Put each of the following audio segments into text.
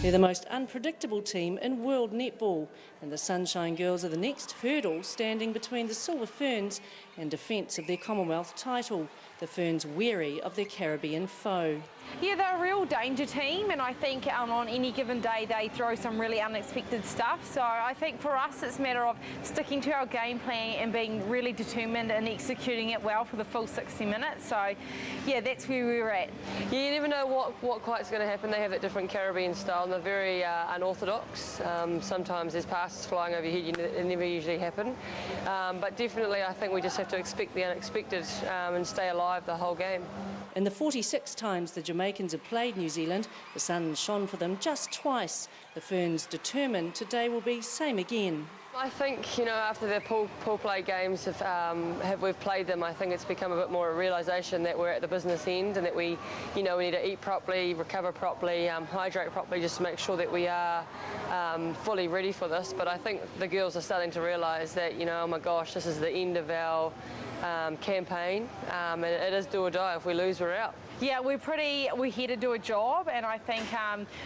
They're the most unpredictable team in world netball, and the Sunshine Girls are the next hurdle standing between the Silver Ferns and defence of their Commonwealth title. The Ferns wary of their Caribbean foe. Yeah, they're a real danger team, and I think on any given day they throw some really unexpected stuff. So I think for us it's a matter of sticking to our game plan and being really determined and executing it well for the full 60 minutes. So yeah, that's where we were at. Yeah, you never know what quite is going to happen. They have that different Caribbean style and they're very unorthodox. Sometimes there's passes flying over your head, it never usually happen. But definitely I think we just have to expect the unexpected and stay alive the whole game. In the 46 times the Jamaicans have played New Zealand, the sun shone for them just twice. The Ferns determined today will be same again. I think, after the pool play games, we've played them, I think it's become a bit more a realisation that we're at the business end and that we need to eat properly, recover properly, hydrate properly, just to make sure that we are fully ready for this. But I think the girls are starting to realise that, oh my gosh, this is the end of our campaign, and it is do or die. If we lose, we're out. Yeah, we're here to do a job, and I think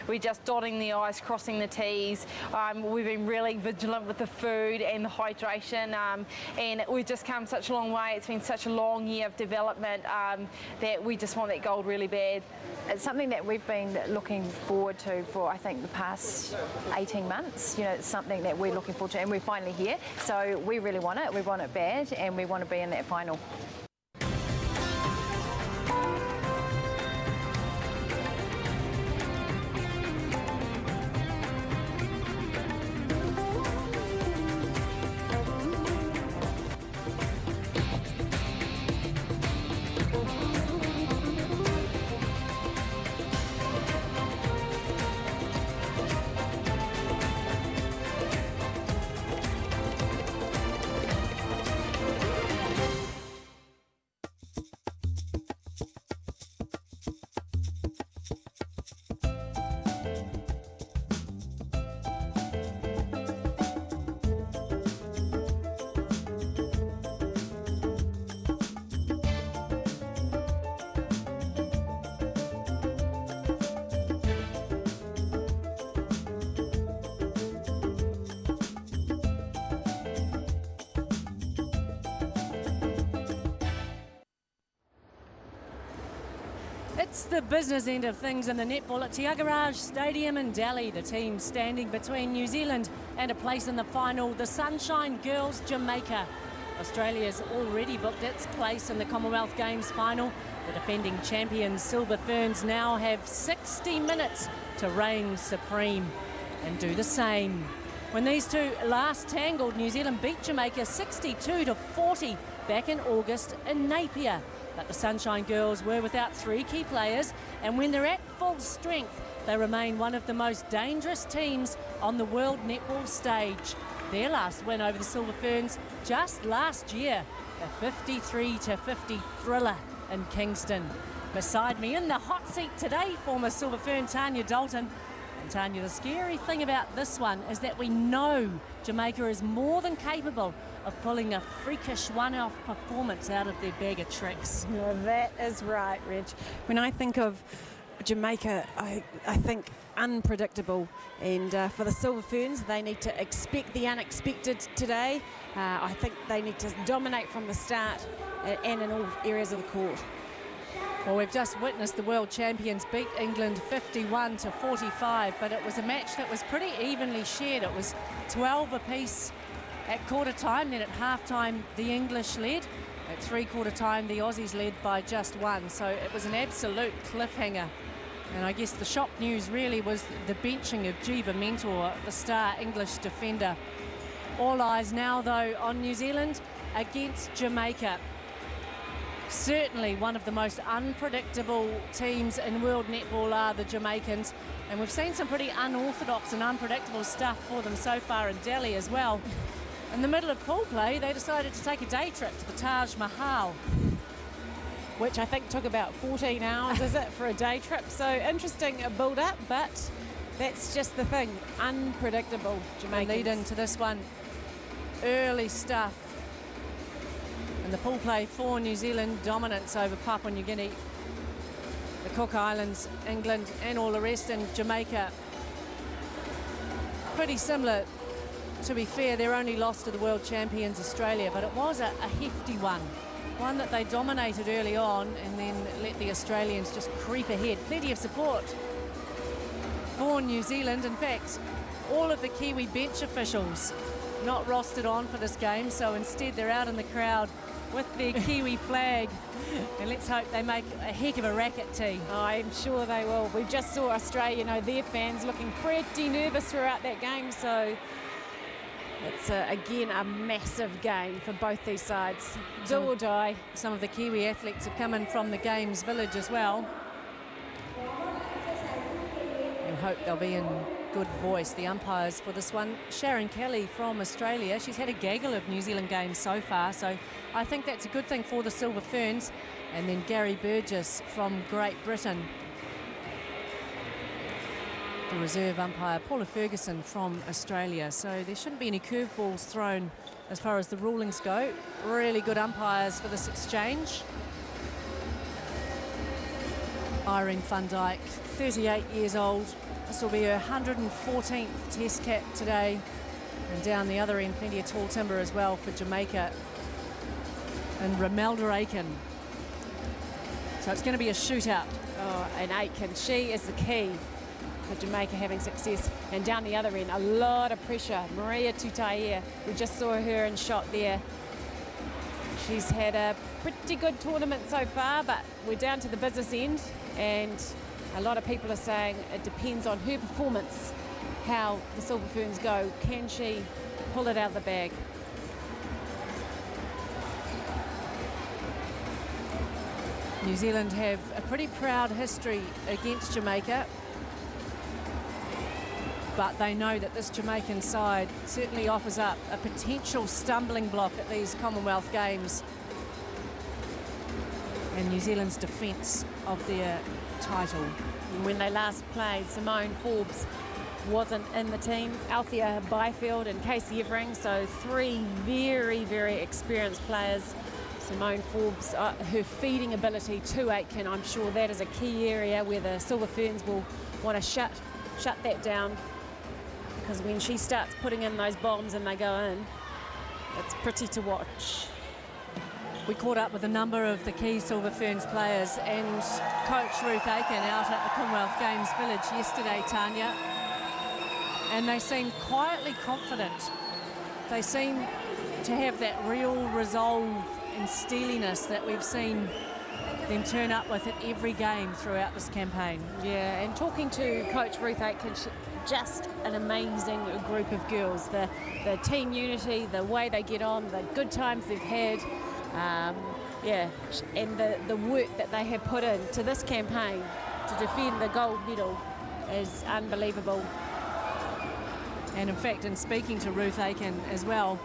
we're just dotting the I's, crossing the T's. We've been really vigilant with the food and the hydration, and we've just come such a long way. It's been such a long year of development that we just want that gold really bad. It's something that we've been looking forward to for, I think, the past 18 months. It's something that we're looking forward to, and we're finally here. So we really want it. We want it bad, and we want to be in that final. It's the business end of things in the netball at Tiagaraj Stadium in Delhi. The team standing between New Zealand and a place in the final, the Sunshine Girls, Jamaica. Australia's already booked its place in the Commonwealth Games final. The defending champions, Silver Ferns, now have 60 minutes to reign supreme and do the same. When these two last tangled, New Zealand beat Jamaica 62-40 back in August in Napier. But the Sunshine Girls were without three key players, and when they're at full strength, they remain one of the most dangerous teams on the world netball stage. Their last win over the Silver Ferns just last year, a 53-50 thriller in Kingston. Beside me in the hot seat today, former Silver Fern Tanya Dalton. And Tanya, the scary thing about this one is that we know Jamaica is more than capable of pulling a freakish one-off performance out of their bag of tricks. No, that is right, Reg. When I think of Jamaica, I think unpredictable, and for the Silver Ferns, they need to expect the unexpected today. I think they need to dominate from the start and in all areas of the court. Well, we've just witnessed the world champions beat England 51-45, but it was a match that was pretty evenly shared. It was 12 apiece at quarter time, then at half time the English led. At three-quarter time the Aussies led by just one, so it was an absolute cliffhanger. And I guess the shock news really was the benching of Jiva Mentor, the star English defender. All eyes now though on New Zealand against Jamaica. Certainly one of the most unpredictable teams in world netball are the Jamaicans, and we've seen some pretty unorthodox and unpredictable stuff for them so far in Delhi as well. In the middle of pool play, they decided to take a day trip to the Taj Mahal, which I think took about 14 hours, is it, for a day trip? So interesting build-up, but that's just the thing, unpredictable Jamaicans. Lead into this one, early stuff. And the pool play for New Zealand, dominance over Papua New Guinea, the Cook Islands, England and all the rest, and Jamaica pretty similar. To be fair, their only loss to the world champions Australia, but it was a hefty one that they dominated early on and then let the Australians just creep ahead. Plenty of support for New Zealand. In fact, all of the Kiwi bench officials not rostered on for this game, so instead they're out in the crowd with their Kiwi flag, and let's hope they make a heck of a racket, T. I'm sure they will. We just saw Australia, their fans looking pretty nervous throughout that game, so it's again a massive game for both these sides. Do or die. Some of the Kiwi athletes have come in from the Games Village as well. We hope they'll be in good voice. The umpires for this one, Sharon Kelly from Australia. She's had a gaggle of New Zealand games so far, so I think that's a good thing for the Silver Ferns. And then Gary Burgess from Great Britain. The reserve umpire, Paula Ferguson from Australia. So there shouldn't be any curveballs thrown as far as the rulings go. Really good umpires for this exchange. Irene van Dijk, 38 years old. This will be her 114th test cap today. And down the other end, plenty of tall timber as well for Jamaica. And Romelda Aiken. So it's going to be a shootout. Oh, and Aiken, she is the key for Jamaica having success. And down the other end, a lot of pressure. Maria Tutaia, we just saw her in shot there. She's had a pretty good tournament so far, but we're down to the business end, and a lot of people are saying it depends on her performance, how the Silver Ferns go. Can she pull it out of the bag? New Zealand have a pretty proud history against Jamaica, but they know that this Jamaican side certainly offers up a potential stumbling block at these Commonwealth Games and New Zealand's defence of their title. When they last played, Simone Forbes wasn't in the team, Althea Byfield and Casey Evering, so three very, very experienced players. Simone Forbes, her feeding ability to Aitken, I'm sure that is a key area where the Silver Ferns will want to shut that down, because when she starts putting in those bombs and they go in, it's pretty to watch. We caught up with a number of the key Silver Ferns players and coach Ruth Aiken out at the Commonwealth Games Village yesterday, Tanya, and they seem quietly confident. They seem to have that real resolve and steeliness that we've seen them turn up with at every game throughout this campaign. Yeah, and talking to coach Ruth Aiken, just an amazing group of girls. The team unity, the way they get on, the good times they've had. And the work that they have put into this campaign to defend the gold medal is unbelievable. And in fact, in speaking to Ruth Aiken as well,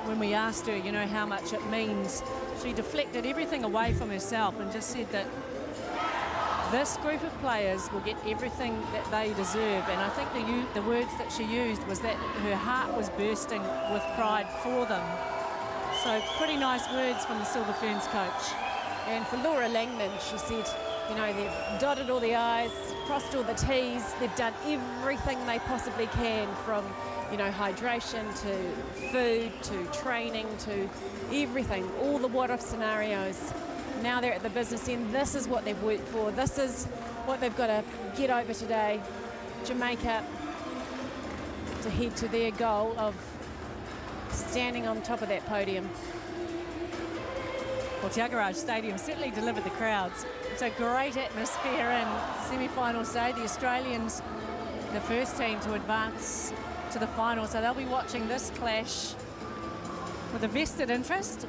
when we asked her, how much it means, she deflected everything away from herself and just said that this group of players will get everything that they deserve. And I think the words that she used was that her heart was bursting with pride for them. So pretty nice words from the Silver Ferns coach. And for Laura Langman, she said, they've dotted all the I's, crossed all the T's, they've done everything they possibly can, from, hydration to food to training to everything, all the what-if scenarios. Now they're at the business end. This is what they've worked for. This is what they've got to get over today. Jamaica to head to their goal of standing on top of that podium. Well, Te Agarage Stadium certainly delivered the crowds. It's a great atmosphere in semi-finals day. The Australians, the first team to advance to the final, so they'll be watching this clash with a vested interest.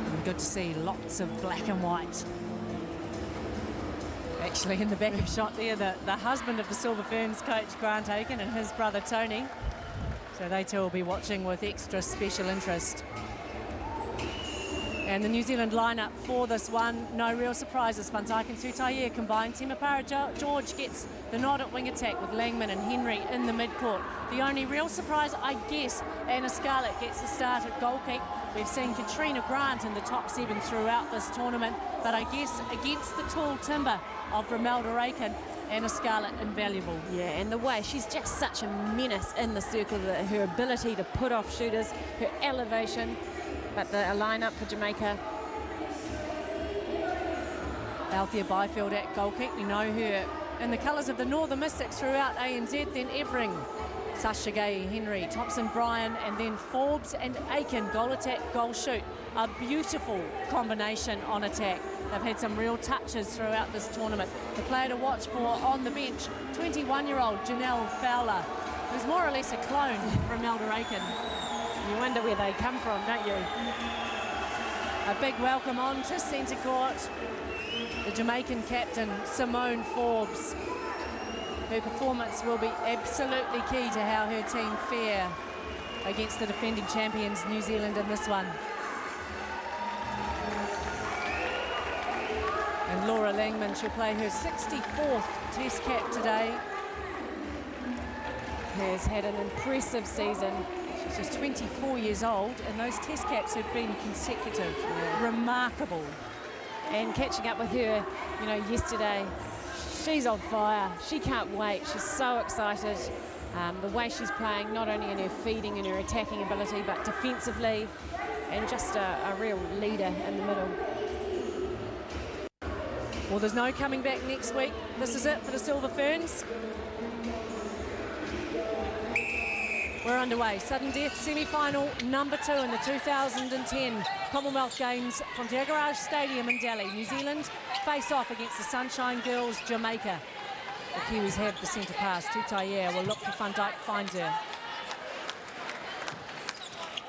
And good to see lots of black and white. Actually, in the back of shot there, the husband of the Silver Ferns coach, Grant Aiken, and his brother Tony. So they too will be watching with extra special interest. And the New Zealand lineup for this one, no real surprises. Van Dijk and Tutaia combined. Timapara George gets the nod at wing attack with Langman and Henry in the midcourt. The only real surprise, I guess, Anna Scarlett gets the start at goalkeep. We've seen Katrina Grant in the top 7 throughout this tournament, but I guess against the tall timber of Romelda Aiken, Anna Scarlett invaluable. Yeah, and the way she's just such a menace in the circle, her ability to put off shooters, her elevation. But the lineup for Jamaica. Althea Byfield at goalkeep. We know her in the colours of the Northern Mystics throughout ANZ, then Evering, Sasha Gay, Henry, Thompson, Bryan, and then Forbes and Aiken, goal attack, goal shoot. A beautiful combination on attack. They've had some real touches throughout this tournament. The player to watch for on the bench, 21-year-old Janelle Fowler, who's more or less a clone from Romelda Aiken. You wonder where they come from, don't you? A big welcome on to centre court. The Jamaican captain, Simone Forbes. Her performance will be absolutely key to how her team fare against the defending champions, New Zealand, in this one. And Laura Langman, she'll play her 64th Test cap today. Has had an impressive season. She's just 24 years old, and those Test caps have been consecutive. Yeah. Remarkable. And catching up with her, you know, yesterday, she's on fire. She can't wait. She's so excited. The way she's playing, not only in her feeding and her attacking ability, but defensively, and just a real leader in the middle. Well, there's no coming back next week. This is it for the Silver Ferns. We're underway. Sudden death semi-final number 2 in the 2010 Commonwealth Games from Tiagaraj Stadium in Delhi. New Zealand face off against the Sunshine Girls, Jamaica. The Kiwis have the centre pass. Tutaia will look for Van Dijk, finds her.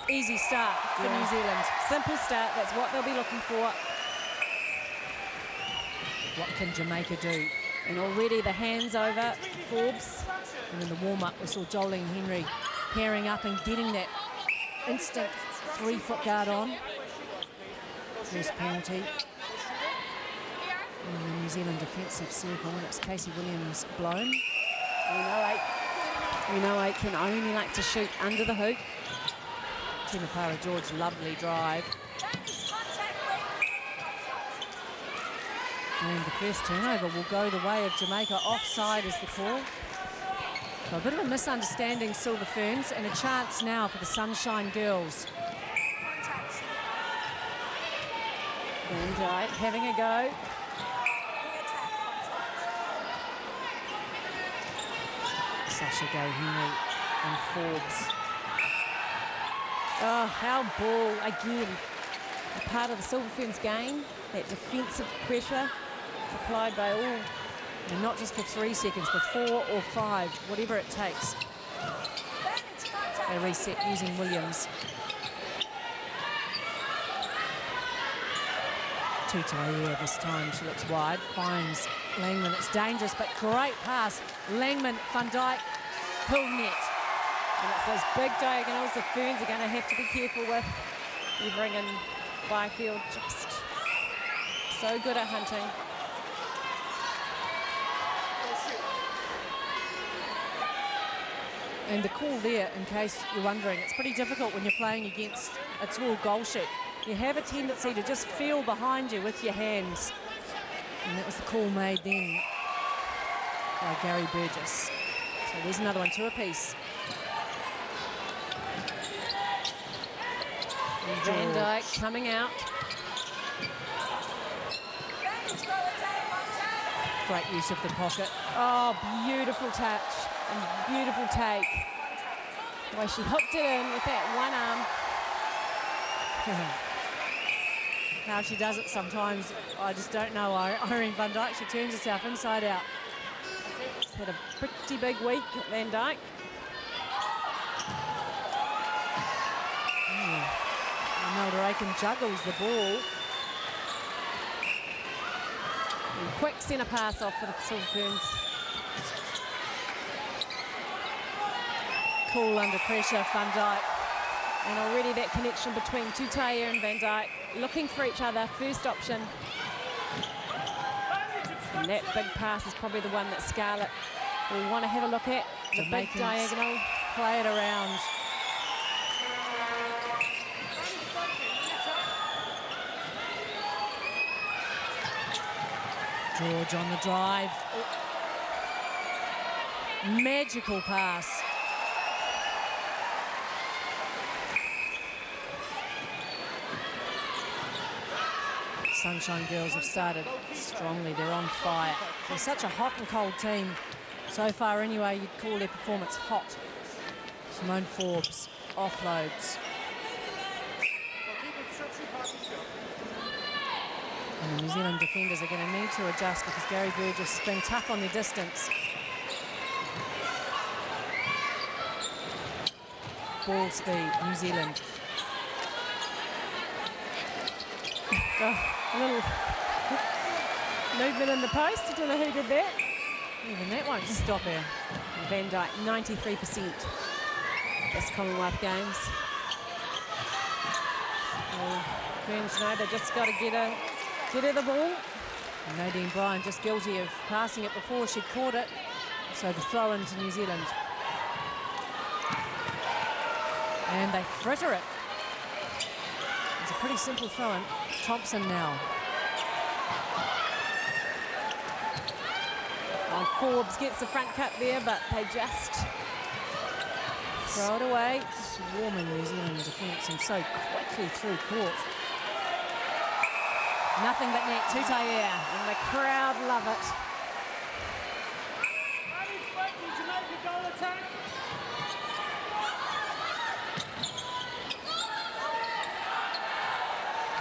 Easy start for New Zealand. Simple start, that's what they'll be looking for. What can Jamaica do? And already the hands over Forbes. And in the warm-up, we saw Jolene Henry pairing up and getting that instant 3-foot guard on. First penalty. In the New Zealand defensive circle, and it's Casey Williams blown. We know Aiken only like to shoot under the hoop. Timapara George, lovely drive. And the first turnover will go the way of Jamaica. Offside is the call. So a bit of a misunderstanding, Silver Ferns, and a chance now for the Sunshine Girls. Van Dijk having a go. Sasha Gay, Henry and Forbes. Oh, how ball again. A part of the Silver Ferns game, that defensive pressure applied by all. And not just for 3 seconds, for 4 or 5, whatever it takes. They reset using Williams. Tutaia this time, she looks wide, finds Langman. It's dangerous, but great pass. Langman, Van Dijk, pull net. And it's those big diagonals the Ferns are going to have to be careful with. Evering and Byfield just so good at hunting. And the call there, in case you're wondering, it's pretty difficult when you're playing against a tall goal shoot. You have a tendency to just feel behind you with your hands. And that was the call made then by Gary Burgess. So there's another one, 2 apiece. Van Dijk coming out. Great use of the pocket. Oh, beautiful touch and beautiful take. The way she hooked it in with that one arm. How she does it sometimes, I just don't know. Irene Van Dijk, she turns herself inside out. She's had a pretty big week, Van Dijk. Romelda Aiken juggles the ball. And quick centre pass off for the Silver Ferns. Cool under pressure, Van Dijk. And already that connection between Tutaia and Van Dijk. looking for each other, first option. And that big pass is probably the one that Scarlett will want to have a look at. The big diagonal, play it around. George on the drive. Magical pass. Sunshine Girls have started strongly. They're on fire. They're such a hot and cold team. So far anyway, you'd call their performance hot. Simone Forbes offloads. And the New Zealand defenders are going to need to adjust because Gary Burgess has been tough on their distance. Ball speed, New Zealand. Oh, a little movement in the post. I don't know who did that. Even that won't stop her. Van Dijk, 93% this Commonwealth Games. Well, Ferns know they just got to get her the ball. And Nadine Bryan just guilty of passing it before she caught it. So the throw into New Zealand. And they fritter it. It's a pretty simple throw in. Thompson now. Oh, Forbes gets the front cut there, but they just throw it away. Swarming New Zealand defence and so quickly through court. Nothing but net, Tutaia. And the crowd love it.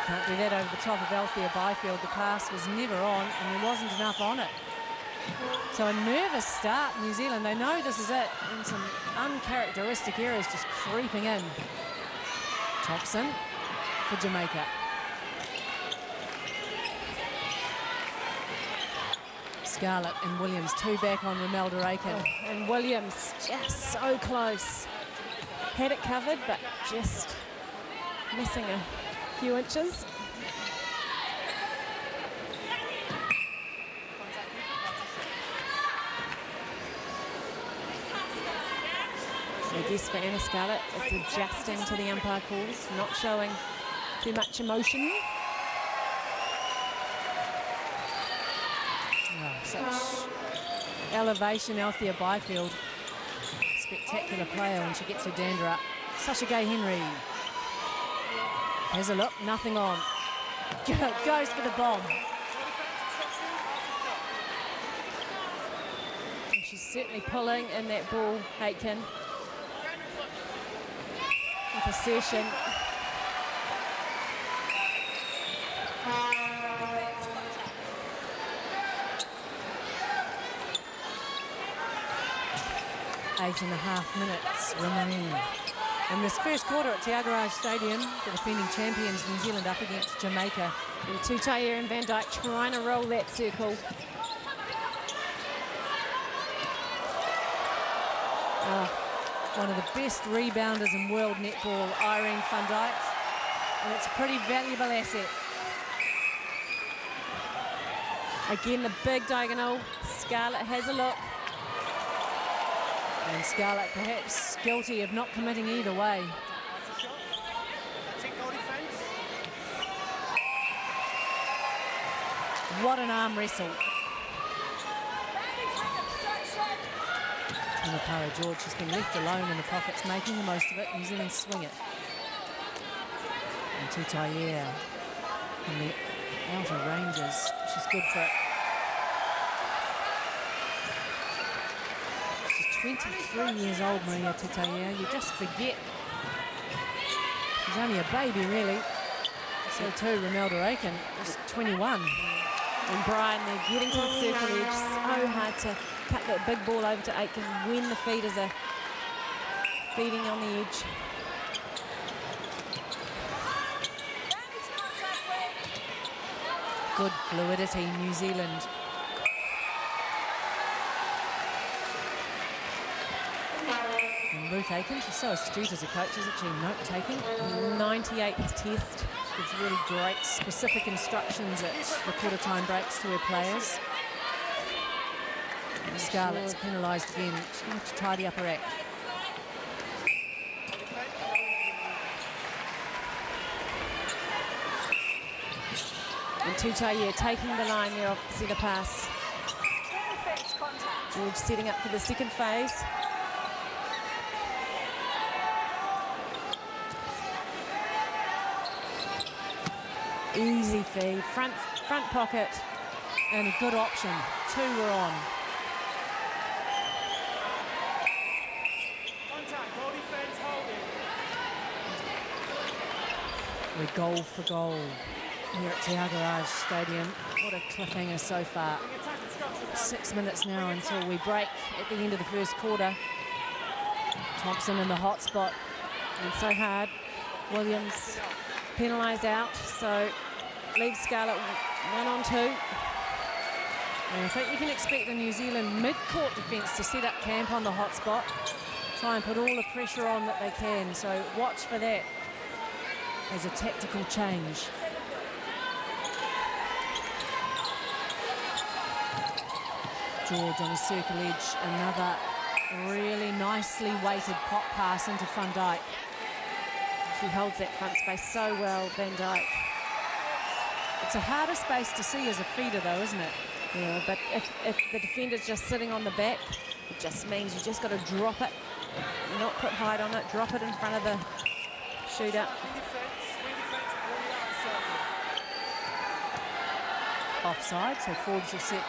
Can't do that over the top of Althea Byfield. The pass was never on and there wasn't enough on it. So a nervous start, New Zealand. They know this is it. And some uncharacteristic errors just creeping in. Thompson for Jamaica. Scarlett and Williams, two back on Romelda Aiken. Oh, and Williams just so close. Had it covered, but just missing a few inches. I guess for Anna Scarlett, it's adjusting to the umpire calls, not showing too much emotion. Oh, such elevation, Althea Byfield. Spectacular player when she gets her dander up. Sasha Gay Henry. Has a look, nothing on. Goes for the bomb. And she's certainly pulling in that ball, Aitken. With assertion. Eight and a half minutes remain. In this first quarter at Tiagaraj Stadium, the defending champions New Zealand up against Jamaica. And Tutaia and Van Dijk trying to roll that circle. Oh, one of the best rebounders in world netball, Irene Van Dijk. And it's a pretty valuable asset. Again, the big diagonal. Scarlett has a look. And Scarlett perhaps guilty of not committing either way. What an arm wrestle. Timapara George has been left alone in the pockets, making the most of it. New Zealand swing it. And Tutaia in the outer ranges. She's good for it. 23 years old, Maria Tutaia. You just forget. She's only a baby, really. So too, Romelda Aiken is 21. And Bryan, they're getting to the circle edge. So hard to cut that big ball over to Aiken when the feeders are feeding on the edge. Good fluidity, New Zealand. And Ruth Aiken, she's so astute as a coach, isn't she? Note-taking. 98th test. gives really great specific instructions at the quarter-time breaks to her players. And Scarlett's penalised again. She's going to have to tidy up her act. And Tutaye taking the line there off the centre pass. George setting up for the second phase. Easy feed, front pocket, and a good option. 2 were on. We're goal for goal here at Te Agarage Stadium. What a cliffhanger so far. 6 minutes now until we break at the end of the first quarter. Thompson in the hot spot. And so hard. Williams penalised out, so leaves Scarlett 1 on 2. And I think you can expect the New Zealand mid-court defence to set up camp on the hot spot. Try and put all the pressure on that they can, so watch for that as a tactical change. George on the circle edge, another really nicely weighted pop pass into Van Dijk. She holds that front space so well, Van Dijk. It's a harder space to see as a feeder though, isn't it? Yeah, but if the defender's just sitting on the back, it just means you just got to drop it, not put height on it, drop it in front of the shooter. Offside, so Forbes will set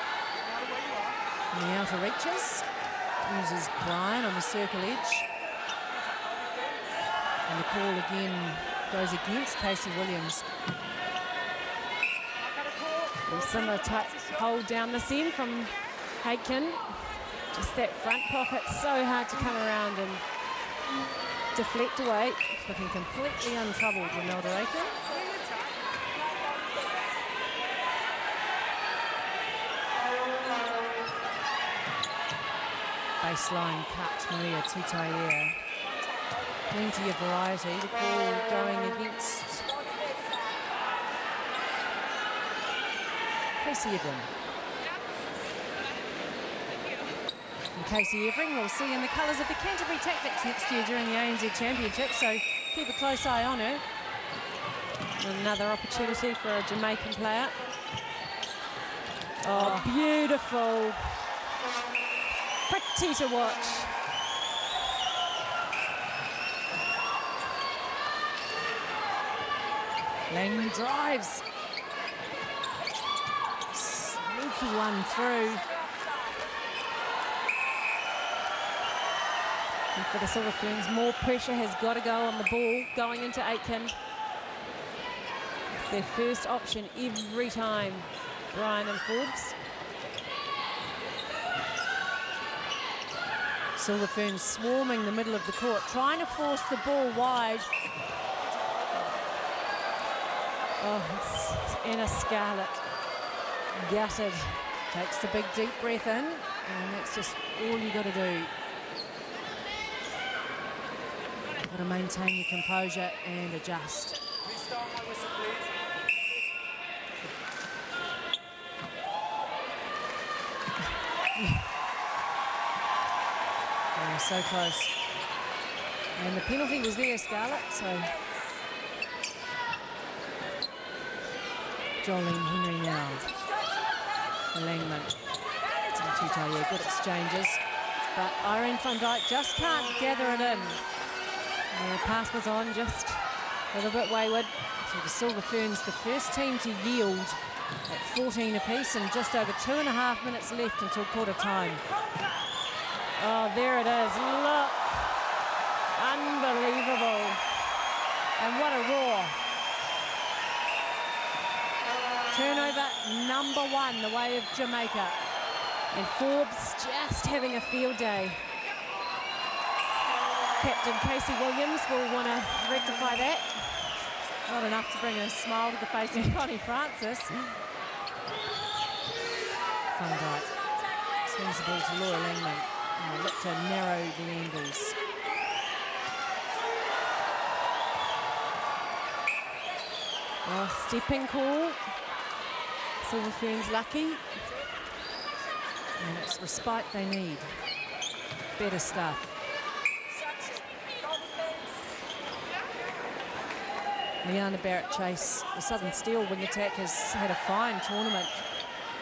in the outer reaches. Uses Brian on the circle edge. And the call again goes against Casey Williams. And similar type hold down this end from Aitken. Just that front pocket, so hard to come around and deflect away. Looking completely untroubled, Ronaldo Aitken. Baseline cut, Maria Tutaye. Plenty of variety. The ball going against Casey Evering. And Casey Evering we'll see in the colours of the Canterbury Tactics next year during the ANZ Championship, so keep a close eye on her. Another opportunity for a Jamaican player. Oh, beautiful. Pretty to watch. Langman drives. Sneaky one through. And for the Silver Ferns, more pressure has got to go on the ball going into Aitken. It's their first option every time, Brian and Forbes. Silver Ferns swarming the middle of the court, trying to force the ball wide. Oh, it's Anna Scarlett, gutted. Takes the big deep breath in, and that's just all you got to do. Got to maintain your composure and adjust. Oh, so close. And the penalty was there, Scarlett, so Jolene Henry now. Langman. And Tutaye, good exchanges. But Irene Van Dijk just can't gather it in. And the pass was on, just a little bit wayward. So the Silver Ferns, the first team to yield at 14 apiece, and just over 2.5 minutes left until quarter time. Oh, there it is. Look. Unbelievable. And what a roar. Turnover number 1, the way of Jamaica. And Forbes just having a field day. Captain Casey Williams will want to rectify that. Not enough to bring a smile to the face of Connie Francis. Van Dijk swings the ball to Laura Langman. And they look to narrow the angles. Oh, stepping call. Silver Ferns lucky. And it's respite they need. Better stuff. Liana Barrett-Chase, the Southern Steel wing attack, has had a fine tournament.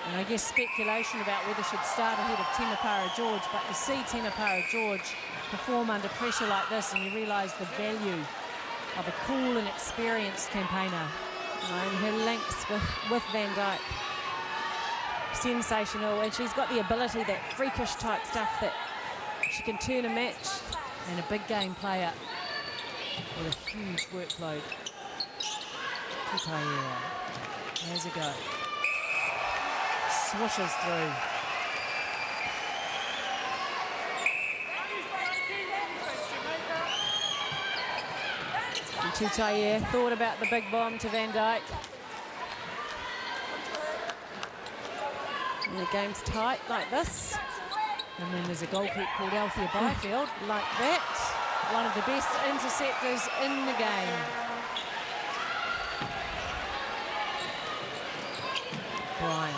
And I guess speculation about whether she'd start ahead of Temepara George, but you see Temepara George perform under pressure like this and you realise the value of a cool and experienced campaigner. And her links with Van Dyke. Sensational, and she's got the ability, that freakish type stuff, that she can turn a match. And a big game player with a huge workload. Tutaiera has a go. Swooshes through. And Tutaiera thought about the big bomb to Van Dyke. And the game's tight like this. And then there's a goal kick called Althea Byfield like that. One of the best interceptors in the game. Brian.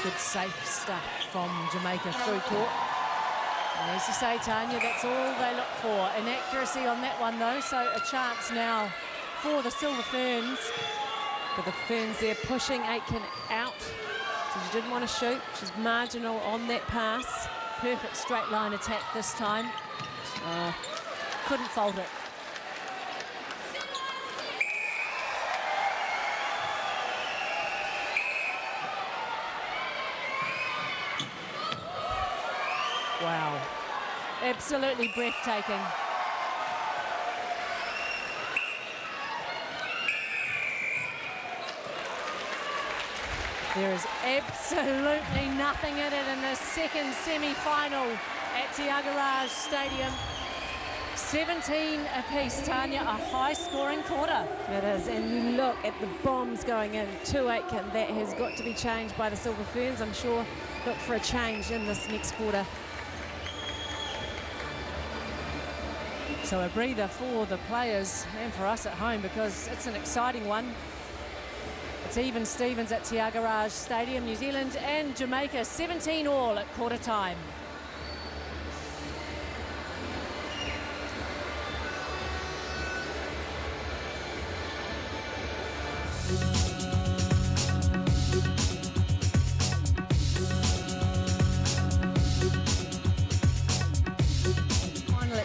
Good safe stuff from Jamaica through court. And as you say, Tanya, that's all they look for. Inaccuracy on that one though, so a chance now for the Silver Ferns. But the Ferns there pushing Aitken out. So she didn't want to shoot. She's marginal on that pass. Perfect straight line attack this time. Couldn't fault it. Wow. Absolutely breathtaking. There is absolutely nothing in it in the second semi-final at Tiagaraj Stadium. 17 apiece, Tanya, a high-scoring quarter. It is, and you look at the bombs going in to Aitken. That has got to be changed by the Silver Ferns. I'm sure look for a change in this next quarter. So a breather for the players and for us at home, because it's an exciting one. It's even Stevens at Tiagaraj Stadium. New Zealand and Jamaica 17 all at quarter time.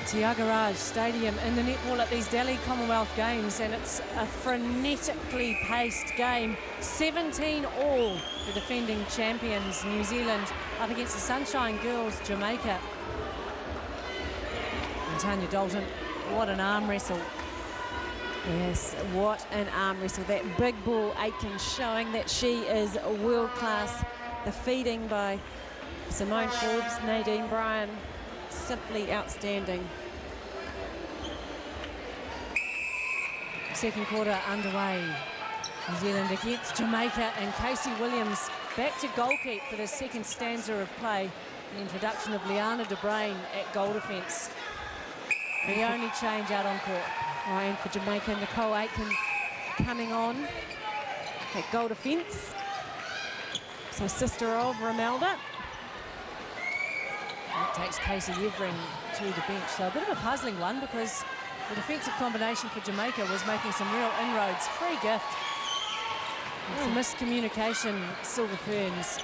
Tiagaraj Stadium in the netball at these Delhi Commonwealth Games, and it's a frenetically paced game. 17 all, the defending champions New Zealand up against the Sunshine Girls Jamaica. And Tanya Dalton, what an arm wrestle. Yes, what an arm wrestle. That big ball, Aitken, showing that she is world class. The feeding by Simone Forbes, Nadine Bryan, simply outstanding. Second quarter underway. New Zealand against Jamaica, and Casey Williams back to goal keep for the second stanza of play. The introduction of Liana de Bruin at goal defence. The only change out on court. Oh, and for Jamaica, Nicole Aitken coming on at goal defence. So sister of Romelda. That takes Casey Evering to the bench. So a bit of a puzzling one, because the defensive combination for Jamaica was making some real inroads. Free gift. Some miscommunication, Silver Ferns.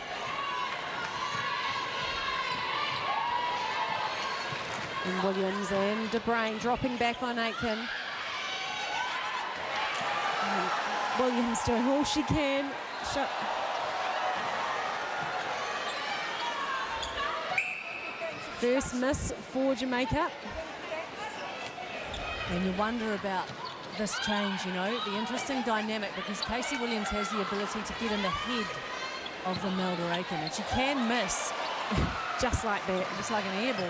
And Williams and De Bruin dropping back on Aitken. And Williams doing all she can. First miss for Jamaica. And you wonder about this change, you know, the interesting dynamic, because Casey Williams has the ability to get in the head of the Melda Aiken, and she can miss just like that. just like an air ball.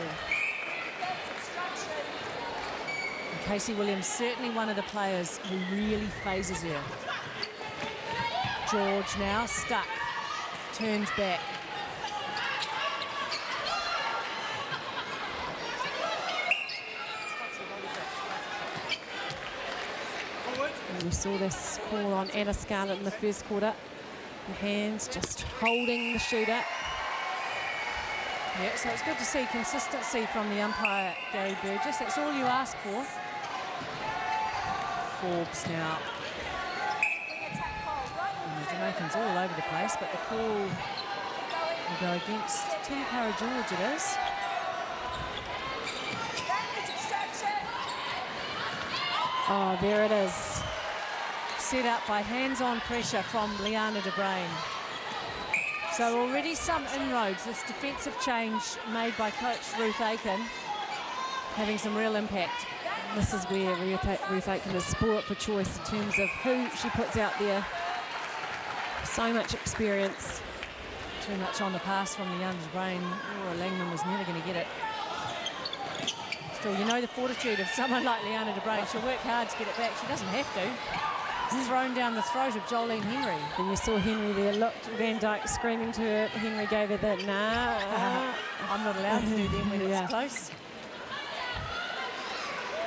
And Casey Williams, certainly one of the players who really phases her. George now stuck, turns back. And we saw this call on Anna Scarlett in the first quarter. The hands just holding the shooter. Yeah, so it's good to see consistency from the umpire, Gary Burgess. That's all you ask for. Forbes now. And the Jamaicans all over the place, but the call will go against Team Para-George, it is. Oh, there it is. Set up by hands-on pressure from Liana de Bruin. So already some inroads. This defensive change made by coach Ruth Aiken having some real impact. This is where Ruth Aiken is sport for choice in terms of who she puts out there. So much experience. Too much on the pass from Liana de Bruin. Laura Langman was never going to get it. Still, you know the fortitude of someone like Liana de Bruin. She'll work hard to get it back. She doesn't have to. It's thrown down the throat of Jolene Henry. And you saw Henry there, looked Van Dyke screaming to her. Henry gave her that, nah. I'm not allowed to do them when it's close.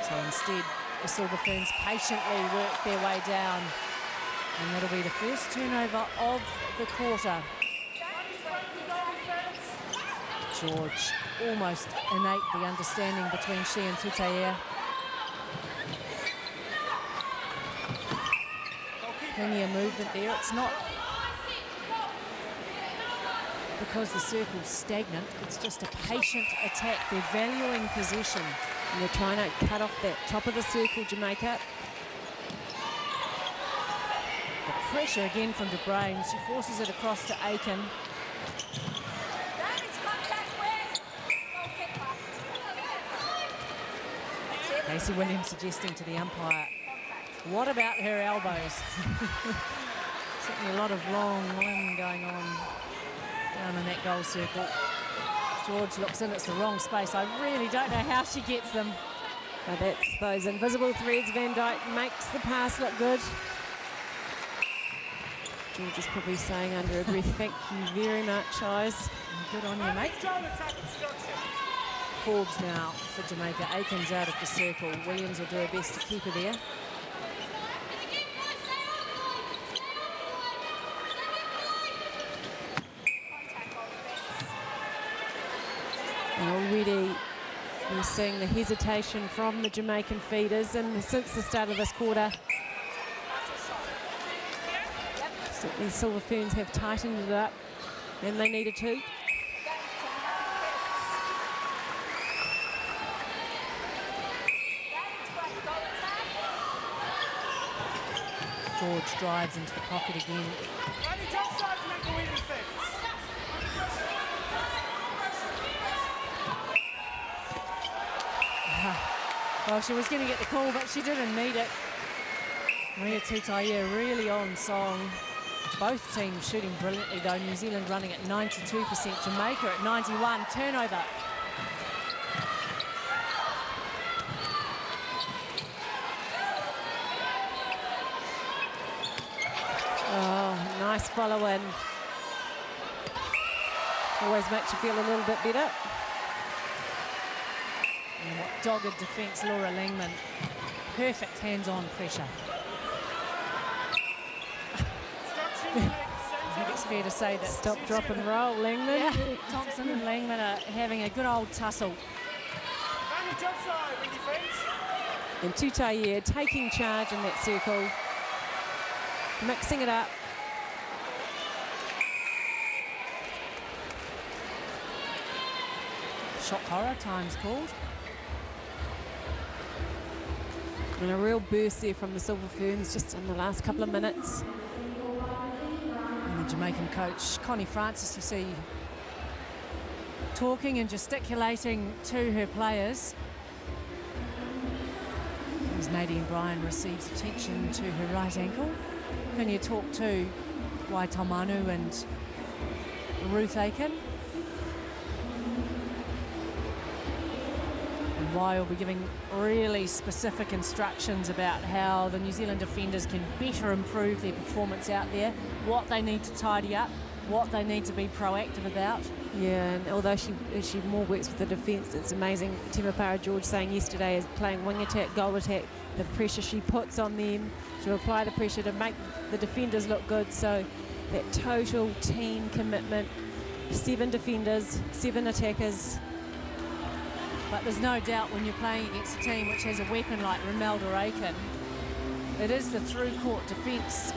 So instead, the Silver Ferns patiently work their way down. And that'll be the first turnover of the quarter. George almost innate the understanding between she and Tutaia. Plenty of movement there. It's not because the circle's stagnant, it's just a patient attack. They're valuing possession. And they're trying to cut off that top of the circle, Jamaica. The pressure again from De Bruin. She forces it across to Aiken. Casey Williams suggesting to the umpire, what about her elbows? Certainly a lot of long limb going on down in that goal circle. George looks in, it's the wrong space. I really don't know how she gets them. But that's those invisible threads. Van Dyke makes the pass look good. George is probably saying under her breath, thank you very much, Eyes. Good on you, mate. Forbes now for Jamaica. Aiken's out of the circle. Williams will do her best to keep her there. And already we're seeing the hesitation from the Jamaican feeders, and since the start of this quarter, certainly Silver Ferns have tightened it up, and they needed to. George drives into the pocket again. Well, she was going to get the call, but she didn't need it. Maria Tutaia really on song. Both teams shooting brilliantly, though. New Zealand running at 92%, Jamaica at 91. Turnover. Oh, nice follow-in. Always makes you feel a little bit better. And what dogged defence, Laura Langman. Perfect hands-on pressure. I think it's fair to say that Stop, drop and roll, Langman. yeah, Thompson and Langman are having a good old tussle. And Tutaia taking charge in that circle, mixing it up. Shot horror time's called. And a real burst there from the Silver Ferns just in the last couple of minutes. And the Jamaican coach, Connie Francis, you see, talking and gesticulating to her players. As Nadine Bryan receives attention to her right ankle. Can you talk to Waitomanu and Ruth Aiken? And Wai will be giving really specific instructions about how the New Zealand defenders can better improve their performance out there, what they need to tidy up, what they need to be proactive about. Yeah, and although she more works with the defence, it's amazing. Para-George saying yesterday is playing wing attack, goal attack, the pressure she puts on them, to apply the pressure to make the defenders look good. So that total team commitment, 7 defenders, 7 attackers. But there's no doubt when you're playing against a team which has a weapon like Romelda Aiken, it is the through-court defence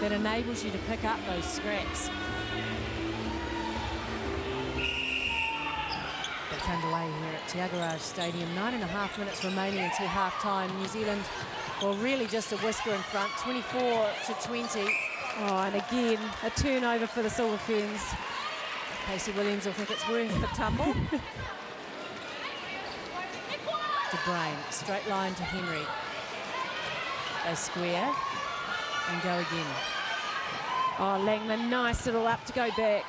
that enables you to pick up those scraps. That's underway here at Te Agarage Stadium. 9.5 minutes remaining until half-time. New Zealand, well, really just a whisker in front, 24-20. Oh, and again, a turnover for the Silver Ferns. Casey Williams will think it's worth the tumble. De Brain, straight line to Henry. They square and go again. Oh, Langman, nice little up to go back.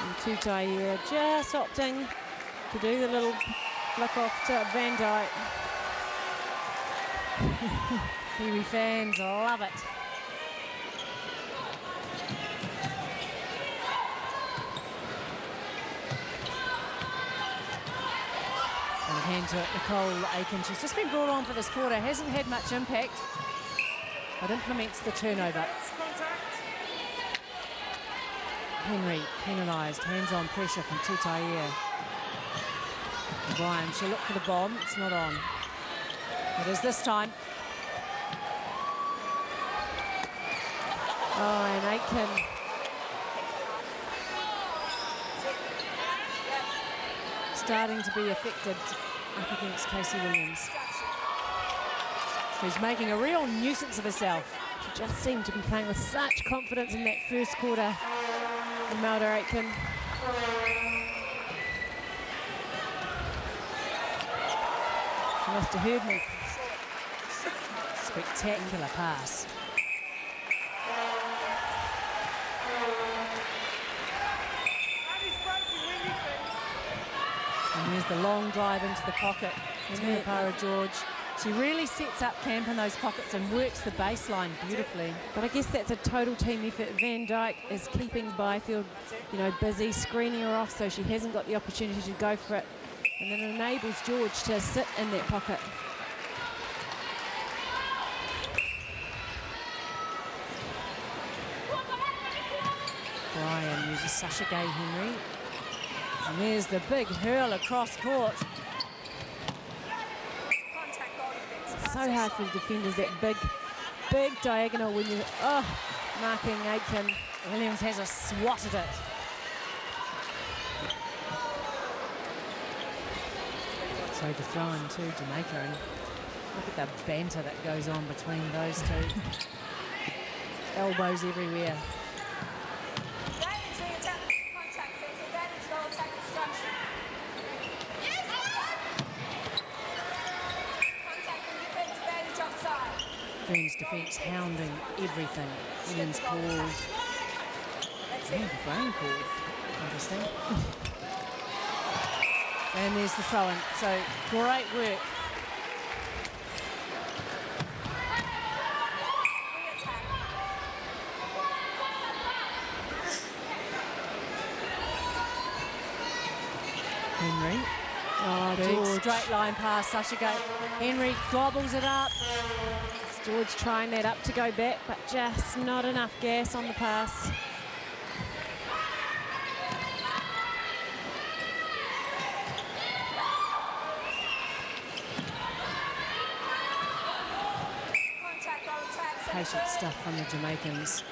And Tutaia just opting to do the little flick off to Van Dyke. Kiwi fans love it. And hand to it, Nicole Aiken. She's just been brought on for this quarter, hasn't had much impact, but implements the turnover. Henry penalised, hands-on pressure from Tutaia. Brian, she'll look for the bomb, it's not on. It is this time. Oh, and Aiken. Starting to be affected up against Casey Williams, who's making a real nuisance of herself. She just seemed to be playing with such confidence in that first quarter. Romelda Aiken. She must have heard me. Spectacular pass. And there's the long drive into the pocket. Para George. She really sets up camp in those pockets and works the baseline beautifully. But I guess that's a total team effort. Van Dyke is keeping Byfield, busy, screening her off so she hasn't got the opportunity to go for it. And it enables George to sit in that pocket. Brian uses Sasha Gay Henry. And there's the big hurl across court. So hard for the defenders, that big diagonal when you, marking Aiken. Williams has a swat at it. So to throw in to Jamaica, and look at the banter that goes on between those two. Elbows everywhere. Ferns defence hounding everything. Williams called. The phone called. Interesting. And there's the throw-in. So great work. Henry. Oh, Big George. straight line pass, Sasha Gate. Henry gobbles it up. George trying that up to go back, but just not enough gas on the pass. Patient stuff from the Jamaicans.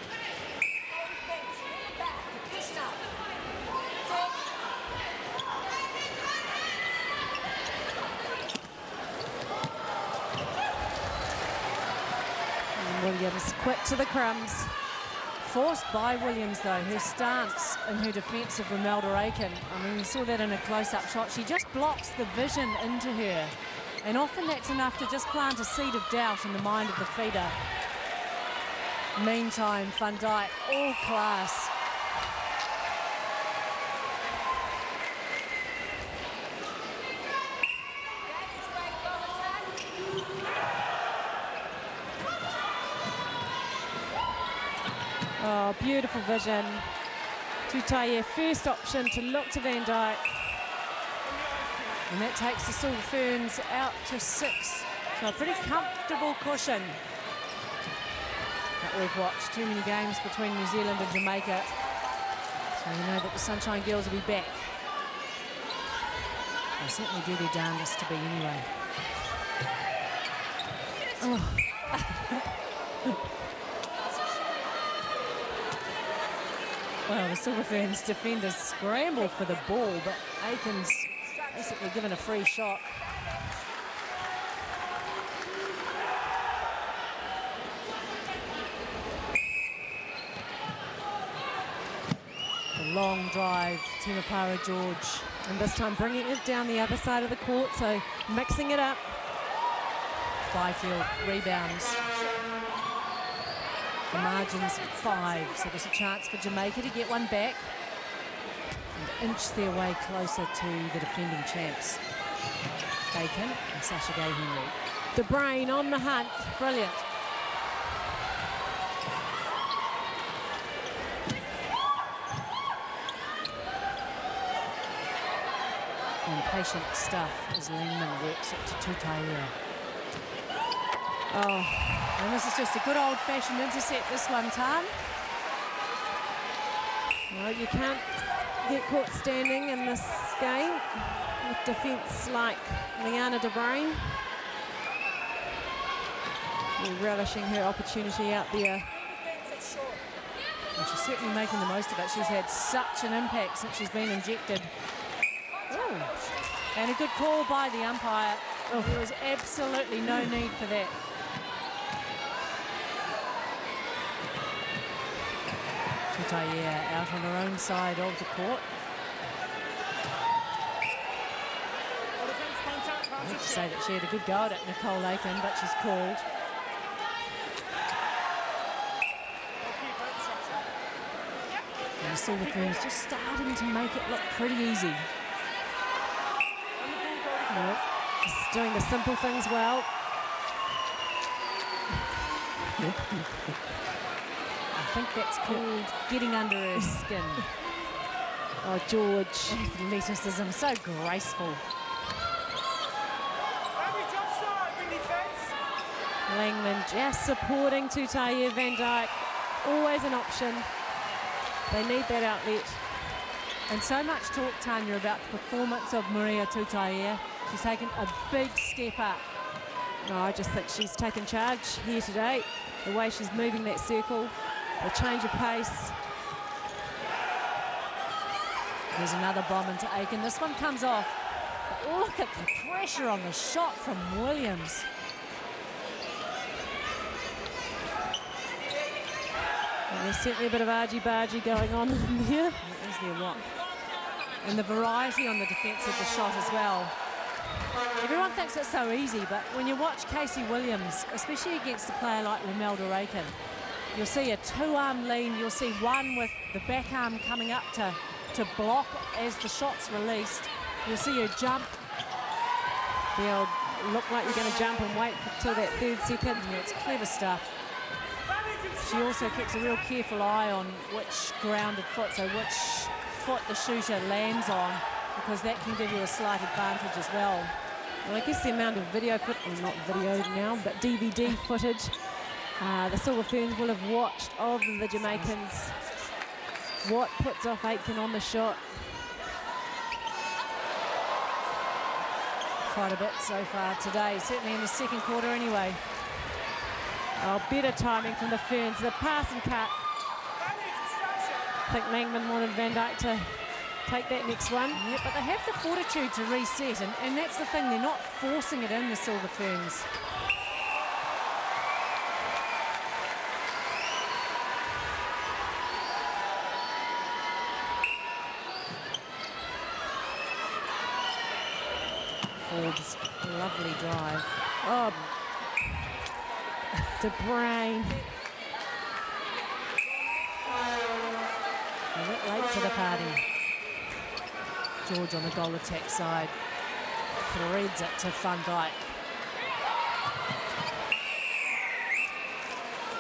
Williams quick to the crumbs. Forced by Williams, though, her stance and her defence of Romelda Aiken. I mean, you saw that in a close-up shot. She just blocks the vision into her. And often that's enough to just plant a seed of doubt in the mind of the feeder. Meantime, Van Dyke, all class. Oh, beautiful vision. Tutaia, first option to look to Van Dyke. And that takes the Silver Ferns out to 6. So a pretty comfortable cushion. But we've watched too many games between New Zealand and Jamaica. So we know that the Sunshine Girls will be back. They'll certainly do their darndest to be anyway. Oh. Well, the Silver Ferns defenders scramble for the ball, but Aiken's basically given a free shot. The long drive, Timapara George. And this time bringing it down the other side of the court, so mixing it up. Byfield rebounds. The margin's 5, so there's a chance for Jamaica to get one back and inch their way closer to the defending champs. Aiken and Sasha Gay-Henry. The brain on the hunt. Brilliant. And patient stuff as Langman works it to Tutaia. Oh, and this is just a good old-fashioned intercept this one, Tan. Well, you can't get caught standing in this game with defence like Liana de Bruin. Relishing her opportunity out there. And she's certainly making the most of it. She's had such an impact since she's been injected. Ooh. And a good call by the umpire. Oh, there was absolutely no need for that. Tutaia out on her own side of the court. I hate to say that she had a good go at it, Nicole Aiken, but she's called. And the Silver Ferns just starting to make it look pretty easy. Yep. Just doing the simple things well. I think that's called getting under her skin. Oh, George. Athleticism, so graceful. Langman just supporting Tutaia Van Dyke. Always an option. They need that outlet. And so much talk, Tanya, about the performance of Maria Tutaia. She's taken a big step up. No, I just think she's taken charge here today. The way she's moving that circle, the change of pace. There's another bomb into Aiken. This one comes off. But look at the pressure on the shot from Williams. And there's certainly a bit of argy-bargy going on in there. Is there what? And the variety on the defence of the shot as well. Everyone thinks it's so easy, but when you watch Casey Williams, especially against a player like Romelda Aiken, you'll see a two-arm lean, you'll see one with the back arm coming up to block as the shot's released. You'll see her jump. They'll look like you're going to jump and wait until that 3rd second. Yeah, it's clever stuff. She also keeps a real careful eye on which grounded foot, so which foot the shooter lands on, because that can give you a slight advantage as well. Well, I guess the amount of video footage, well, not video now, but DVD footage, the Silver Ferns will have watched of the Jamaicans. What puts off Aiken on the shot? Quite a bit so far today, certainly in the second quarter anyway. Oh, better timing from the Ferns. The pass and cut. I think Langman wanted Van Dyke to take that next one. Yeah, but they have the fortitude to reset, and that's the thing, they're not forcing it in, the Silver Ferns. Forbes, lovely drive. Oh, De Bruin. A bit late to the party. George on the goal attack side. Threads it to Van Dyke.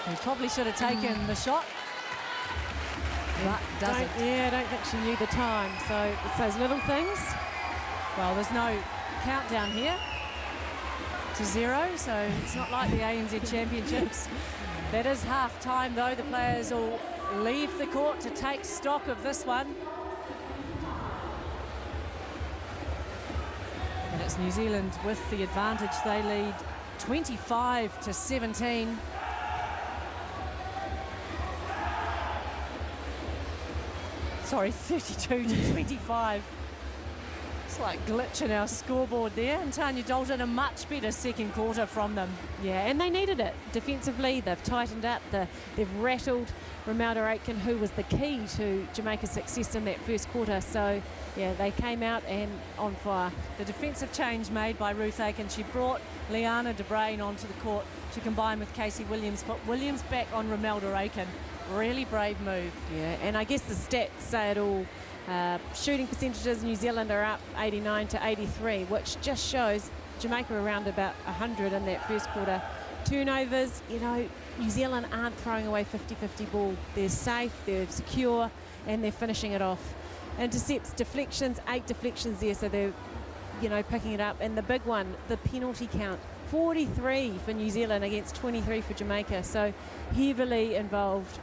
He probably should have taken the shot, but doesn't. I don't think she knew the time. So it's those little things. Well, there's no countdown here to 0, so it's not like the ANZ Championships. That is half time though. The players will leave the court to take stock of this one. And it's New Zealand with the advantage. They lead 25-17. Sorry, 32-25. It's like glitching our scoreboard there. And Tanya Dalton, a much better second quarter from them. Yeah, and they needed it. Defensively, they've tightened up. They've rattled Romelda Aitken, who was the key to Jamaica's success in that first quarter. So, yeah, they came out and on fire. The defensive change made by Ruth Aitken, she brought Liana de Bruyn onto the court to combine with Casey Williams, put Williams back on Romelda Aitken. Really brave move. Yeah, and I guess the stats say it all. Shooting percentages, New Zealand are up 89-83, which just shows Jamaica around about 100 in that first quarter. Turnovers, you know, New Zealand aren't throwing away 50-50 ball. They're safe, they're secure, and they're finishing it off. Intercepts, deflections, 8 deflections there, so they're, you know, picking it up. And the big one, the penalty count, 43 for New Zealand against 23 for Jamaica, so heavily involved.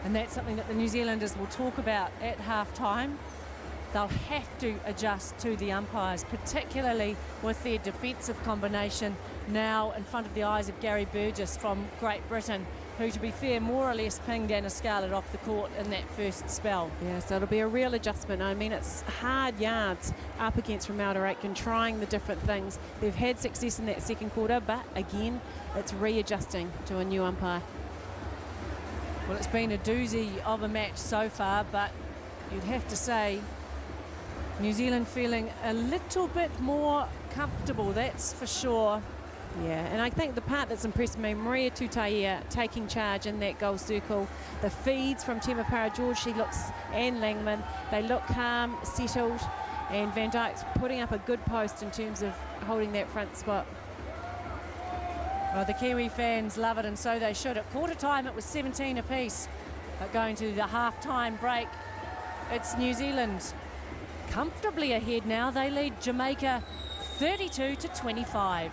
And that's something that the New Zealanders will talk about at half-time. They'll have to adjust to the umpires, particularly with their defensive combination now in front of the eyes of Gary Burgess from Great Britain, who, to be fair, more or less pinged Anna Scarlett off the court in that first spell. Yeah, so it'll be a real adjustment. I mean, it's hard yards up against Romelda Aitken, trying the different things. They've had success in that second quarter, but again, it's readjusting to a new umpire. Well, it's been a doozy of a match so far, but you'd have to say New Zealand feeling a little bit more comfortable, that's for sure. Yeah, and I think the part that's impressed me, Maria Tutaia taking charge in that goal circle, the feeds from Tema Para-George, she looks, and Langman, they look calm, settled, and Van Dijk's putting up a good post in terms of holding that front spot. Well, the Kiwi fans love it, and so they should. At quarter time, it was 17 apiece. But going to the half-time break, it's New Zealand comfortably ahead now. They lead Jamaica 32-25.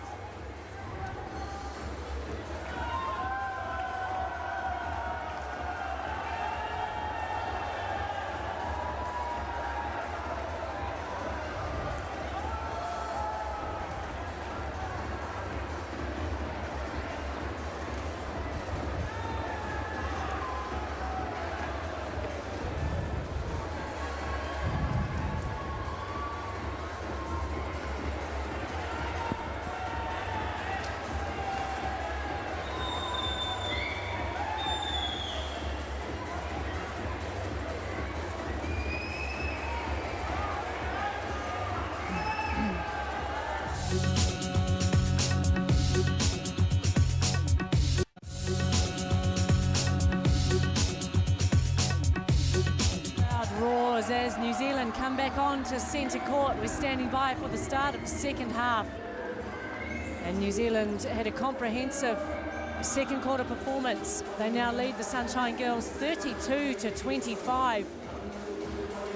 As New Zealand come back on to centre court. We're standing by for the start of the second half. And New Zealand had a comprehensive second quarter performance. They now lead the Sunshine Girls 32-25.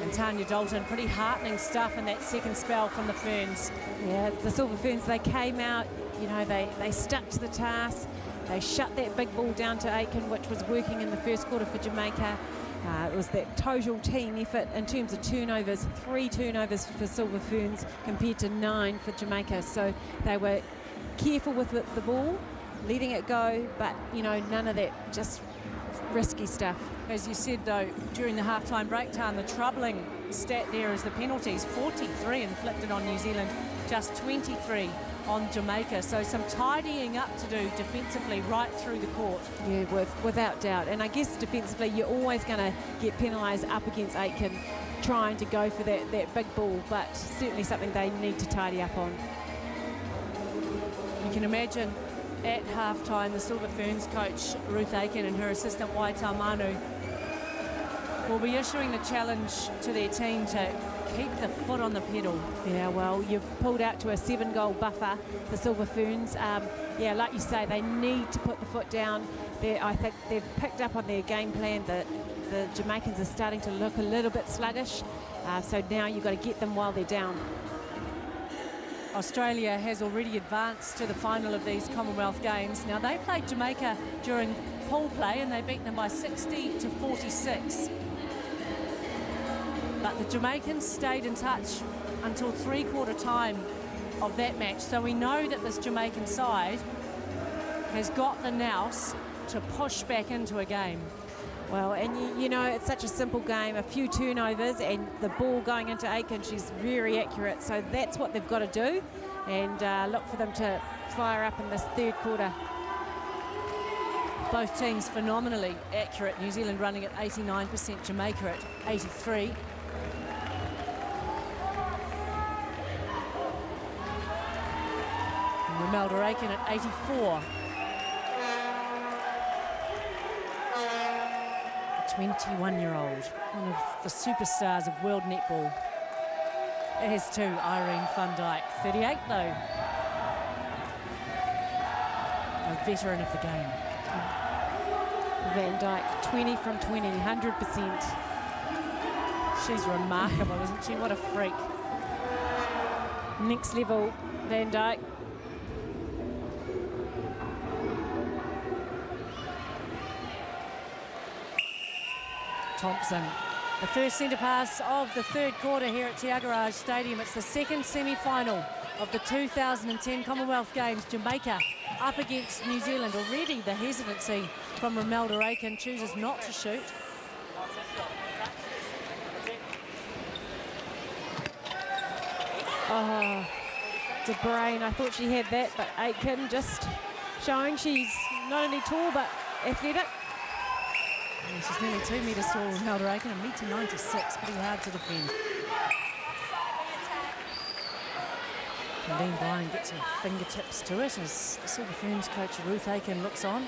And Tanya Dalton, pretty heartening stuff in that second spell from the Ferns. Yeah, the Silver Ferns, they came out, you know, they stuck to the task. They shut that big ball down to Aitken, which was working in the first quarter for Jamaica. It was that total team effort in terms of turnovers, 3 turnovers for Silver Ferns compared to 9 for Jamaica. So they were careful with the ball, letting it go, but, you know, none of that just risky stuff. As you said, though, during the half-time break time, the troubling stat there is the penalties. 43 inflicted on New Zealand, just 23 on Jamaica. So some tidying up to do defensively right through the court. Yeah, without doubt. And I guess defensively, you're always going to get penalised up against Aitken, trying to go for that big ball, but certainly something they need to tidy up on. You can imagine at halftime, the Silver Ferns coach, Ruth Aitken, and her assistant, Waitā Manu, will be issuing the challenge to their team to keep the foot on the pedal. Yeah, well, you've pulled out to a 7-goal buffer, the Silver Ferns. Yeah, like you say, they need to put the foot down. I think they've picked up on their game plan. The Jamaicans are starting to look a little bit sluggish. So now you've got to get them while they're down. Australia has already advanced to the final of these Commonwealth Games. Now, they played Jamaica during pool play and they beat them by 60-46. But the Jamaicans stayed in touch until three-quarter time of that match. So we know that this Jamaican side has got the nous to push back into a game. Well, and you know, it's such a simple game, a few turnovers and the ball going into Aiken, she's very accurate. So that's what they've got to do, and look for them to fire up in this third quarter. Both teams phenomenally accurate. New Zealand running at 89%, Jamaica at 83%. And Romelda Aiken at 84%. 21-year-old, one of the superstars of world netball. There's two, Irene van Dijk, 38 though. A veteran of the game. Van Dijk, 20 from 20, 100%. She's remarkable, isn't she? What a freak. Next level, Van Dijk. Thompson, the first centre pass of the third quarter here at Tiagaraj Stadium. It's the second semi-final of the 2010 Commonwealth Games. Jamaica up against New Zealand. Already the hesitancy from Romelda Aiken, chooses not to shoot. Oh, De Bruyne, I thought she had that, but Aiken just showing she's not only tall but athletic. Yeah, she's nearly 2 metres tall, Romelda Aiken, 1.96 metre, pretty hard to defend. Nadine Bryan gets her fingertips to it as the Silver Ferns coach Ruth Aiken looks on.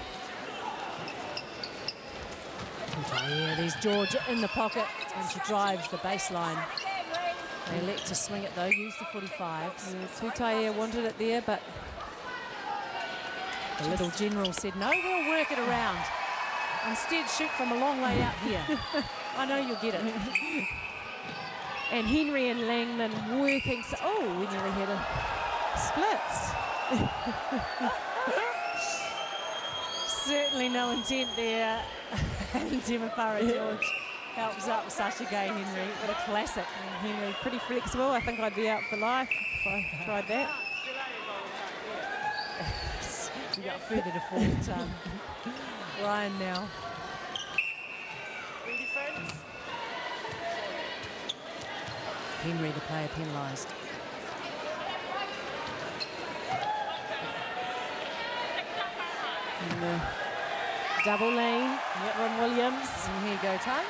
Yeah, there's George in the pocket and she drives the baseline. They elect to swing it though, use the 45s. Yeah, Tutaia wanted it there, but the little general said, no, we'll work it around. Instead, shoot from a long way out here. I know you'll get it. And Henry and Langman working. So, oh, we nearly had a splits. Certainly no intent there. And Temapara George helps up Sasha Gay Henry. What a classic. And Henry pretty flexible. I think I'd be out for life if I tried that. We got further default. Ryan now. Henry, the player penalised. Double lane from Williams. And here you go, Ty.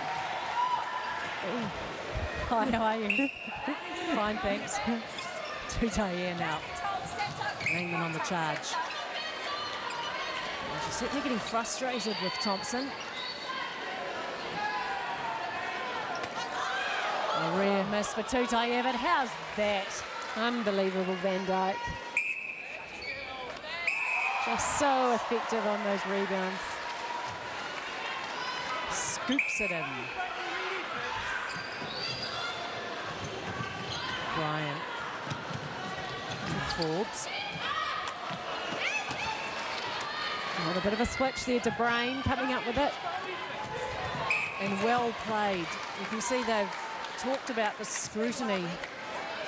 Hi, how are you? Fine, thanks. Tutaia now. Langman on the charge. She's certainly getting frustrated with Thompson. A rare miss for Tutaia, but how's that? Unbelievable, Van Dijk. Just so effective on those rebounds. Scoops it in. Bryant. Forbes. A bit of a switch there, De Bruyne coming up with it. And well played. You can see they've talked about the scrutiny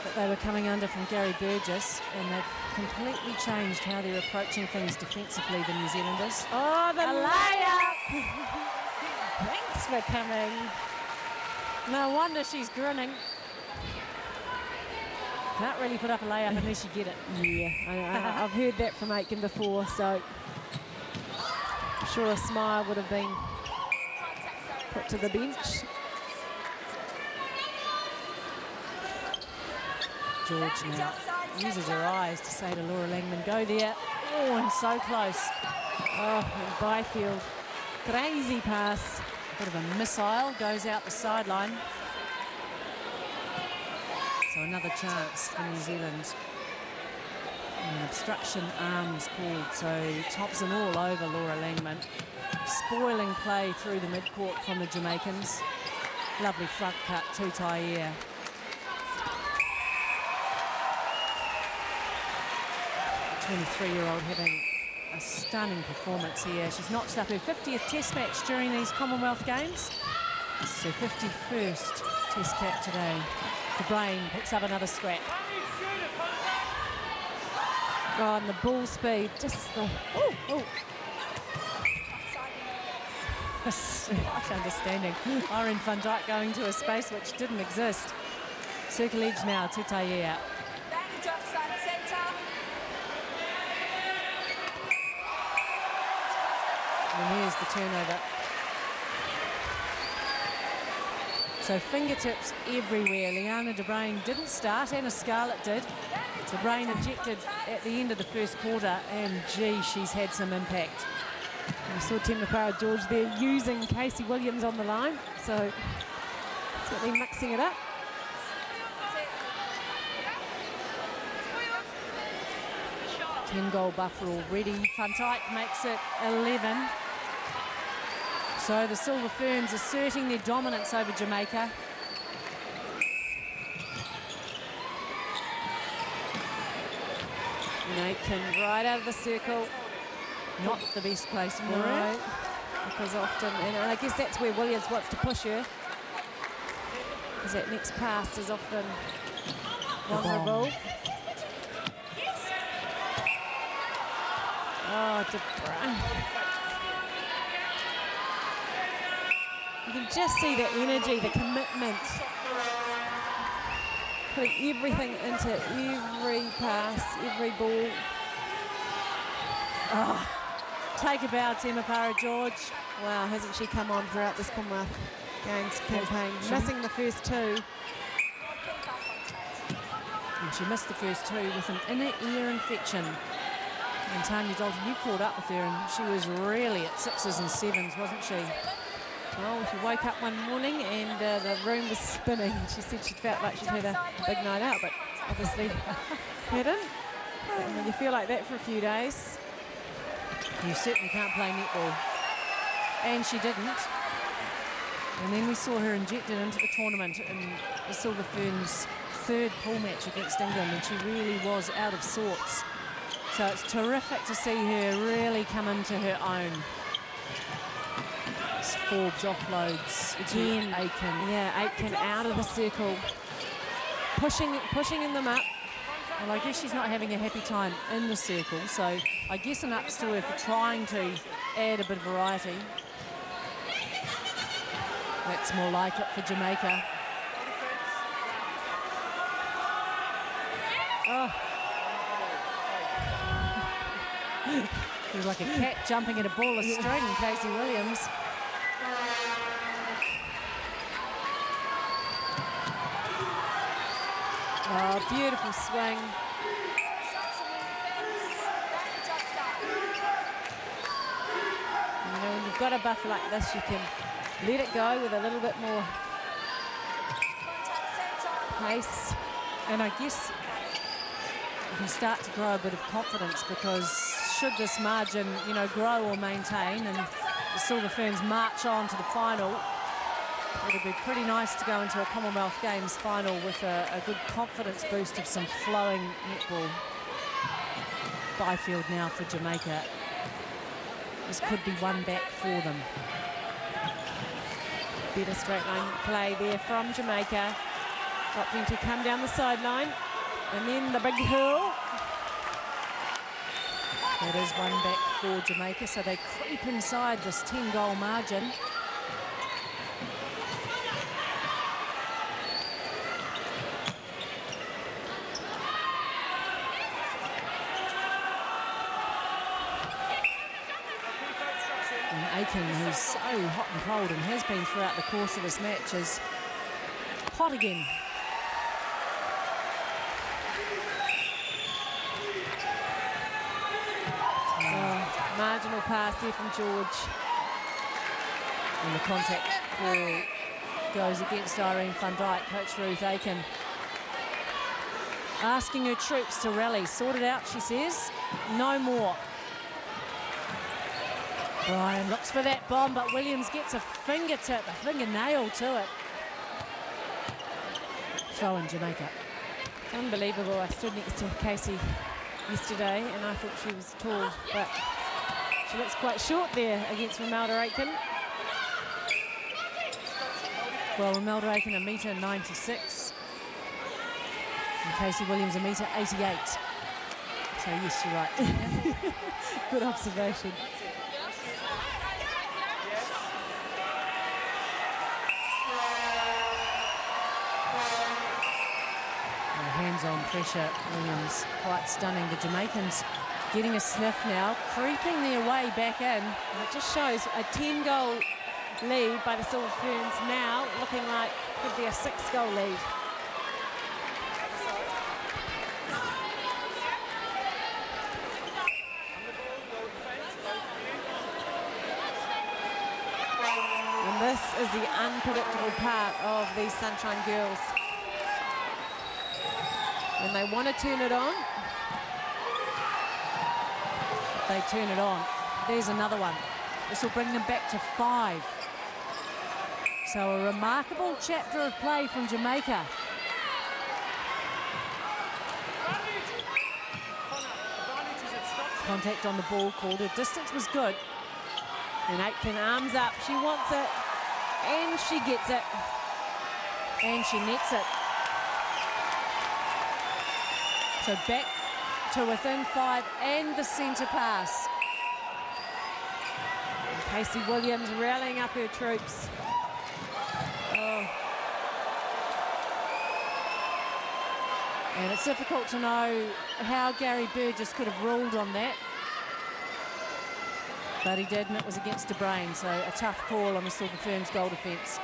that they were coming under from Gary Burgess, and they've completely changed how they're approaching things defensively, the New Zealanders. Oh, the layup! Thanks for coming. No wonder she's grinning. Can't really put up a layup unless you get it. Yeah, I've heard that from Aiken before, so I'm sure a smile would have been put to the bench. George now uses her eyes to say to Laura Langman, go there. Oh, and so close. Oh, and Byfield, crazy pass. Bit of a missile, goes out the sideline. So another chance for New Zealand. And an obstruction arms called, so Thompson all over Laura Langman. Spoiling play through the midcourt from the Jamaicans. Lovely front cut, Tutaia. 23-year-old having a stunning performance here. She's notched up her 50th Test match during these Commonwealth Games. This is her 51st Test cap today. The Brain picks up another scrap. Oh, and the ball speed, just the... Oh. Slight understanding. Irene van Dijk going to a space which didn't exist. Circle edge now to Taia. And here's the turnover. So fingertips everywhere. Liana de Brain didn't start, Anna Scarlett did. De Brain ejected at the end of the first quarter, and gee, she's had some impact. We saw Temapara George there using Casey Williams on the line, so certainly mixing it up. Ten-goal buffer already. Van Dijk makes it 11. So the Silver Ferns asserting their dominance over Jamaica. Nathan right out of the circle. Not the best place for No, her. because often, and I guess that's where Williams wants to push her, because that next pass is often vulnerable. Oh, De Brain. You can just see the energy, the commitment, putting everything into every pass, every ball. Oh, take a bow, Temapara George. Wow, hasn't she come on throughout this Commonwealth Games campaign? Missing the first two. And she missed the first two with an inner ear infection. And Tanya Dalton, you caught up with her, and she was really at 6s and 7s, wasn't she? Well, she woke up one morning and the room was spinning. She said she felt like she'd had a big night out, but obviously hadn't. And when you feel like that for a few days, You certainly can't play netball. And she didn't. And then we saw her injected into the tournament in the Silver Ferns' third pool match against England, and she really was out of sorts. So it's terrific to see her really come into her own. Forbes offloads again. Aiken. yeah, Aitken out of the circle, pushing them up. Well, I guess she's not having a happy time in the circle, so I guess an ups to her for trying to add a bit of variety. That's more like it for Jamaica. Oh. It was like a cat jumping at a ball of string, Casey Williams. Oh, beautiful swing. You know, when you've got a buffer like this, you can let it go with a little bit more pace. And I guess you can start to grow a bit of confidence, because should this margin, you know, grow or maintain and the Silver Ferns march on to the final, it'll be pretty nice to go into a Commonwealth Games final with a good confidence boost of some flowing netball. Byfield now for Jamaica. This could be one back for them. Better straight line play there from Jamaica. Opting to come down the sideline. And then the big hurl. That is one back for Jamaica, so they creep inside this 10-goal margin. And Aiken, who's so hot and cold and has been throughout the course of this match, is hot again. Marginal pass there from George. And the contact call goes against Irene van Dijk. Coach Ruth Aiken asking her troops to rally. Sort it out, she says. No more. Brian looks for that bomb, but Williams gets a fingertip, a fingernail to it. Throw in Jamaica. Unbelievable. I stood next to Casey yesterday, and I thought she was tall, but she looks quite short there against Romelda Aiken. Well, Romelda Aiken, 1m96. And Casey Williams, 1m88. So, yes, you're right. Good observation. Hands-on pressure, Williams quite stunning. The Jamaicans getting a sniff now, creeping their way back in. And it just shows a 10-goal lead by the Silver Ferns now looking like could be a 6-goal lead. And this is the unpredictable part of these Sunshine Girls. When they want to turn it on, they turn it on. There's another one. This will bring them back to 5. So a remarkable chapter of play from Jamaica. Contact on the ball called. Her distance was good. and Aitken arms up. She wants it, and she gets it, and she nets it. So back to within 5 and the centre pass. And Casey Williams rallying up her troops. Oh. And it's difficult to know how Gary Burgess could have ruled on that. But he did, and it was against De Brain, so a tough call on the Silver Ferns goal defence.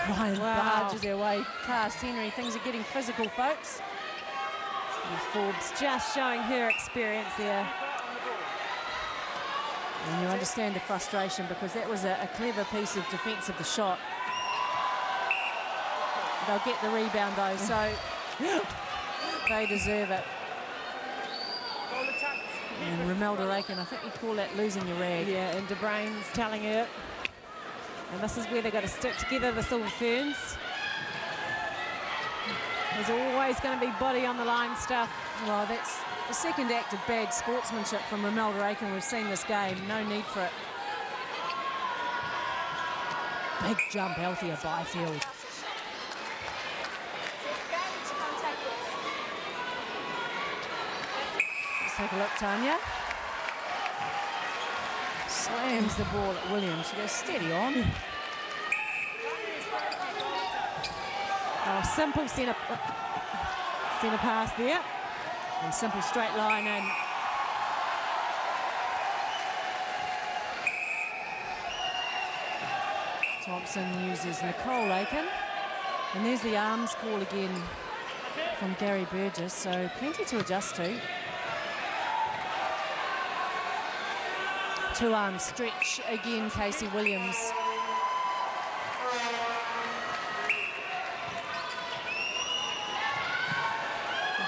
Ryan barges their way past Henry. Things are getting physical, folks. And Forbes just showing her experience there. And you understand the frustration, because that was a clever piece of defence of the shot. They'll get the rebound though, so they deserve it. And Romelda Aiken, I think you call that losing your rag. Yeah, and De Brain's telling her. And this is where they've got to stick together, the Silver Ferns. There's always going to be body on the line stuff. Well, that's the second act of bad sportsmanship from Romelda Aiken. We've seen this game, no need for it. Big jump, Althea Byfield. Let's take a look, Tanya. Slams the ball at Williams. She goes steady on. Oh, simple centre pass there. And simple straight line in. Thompson uses Nicole Aiken. And there's the arms call again from Gary Burgess, so plenty to adjust to. Two arm stretch again, Casey Williams.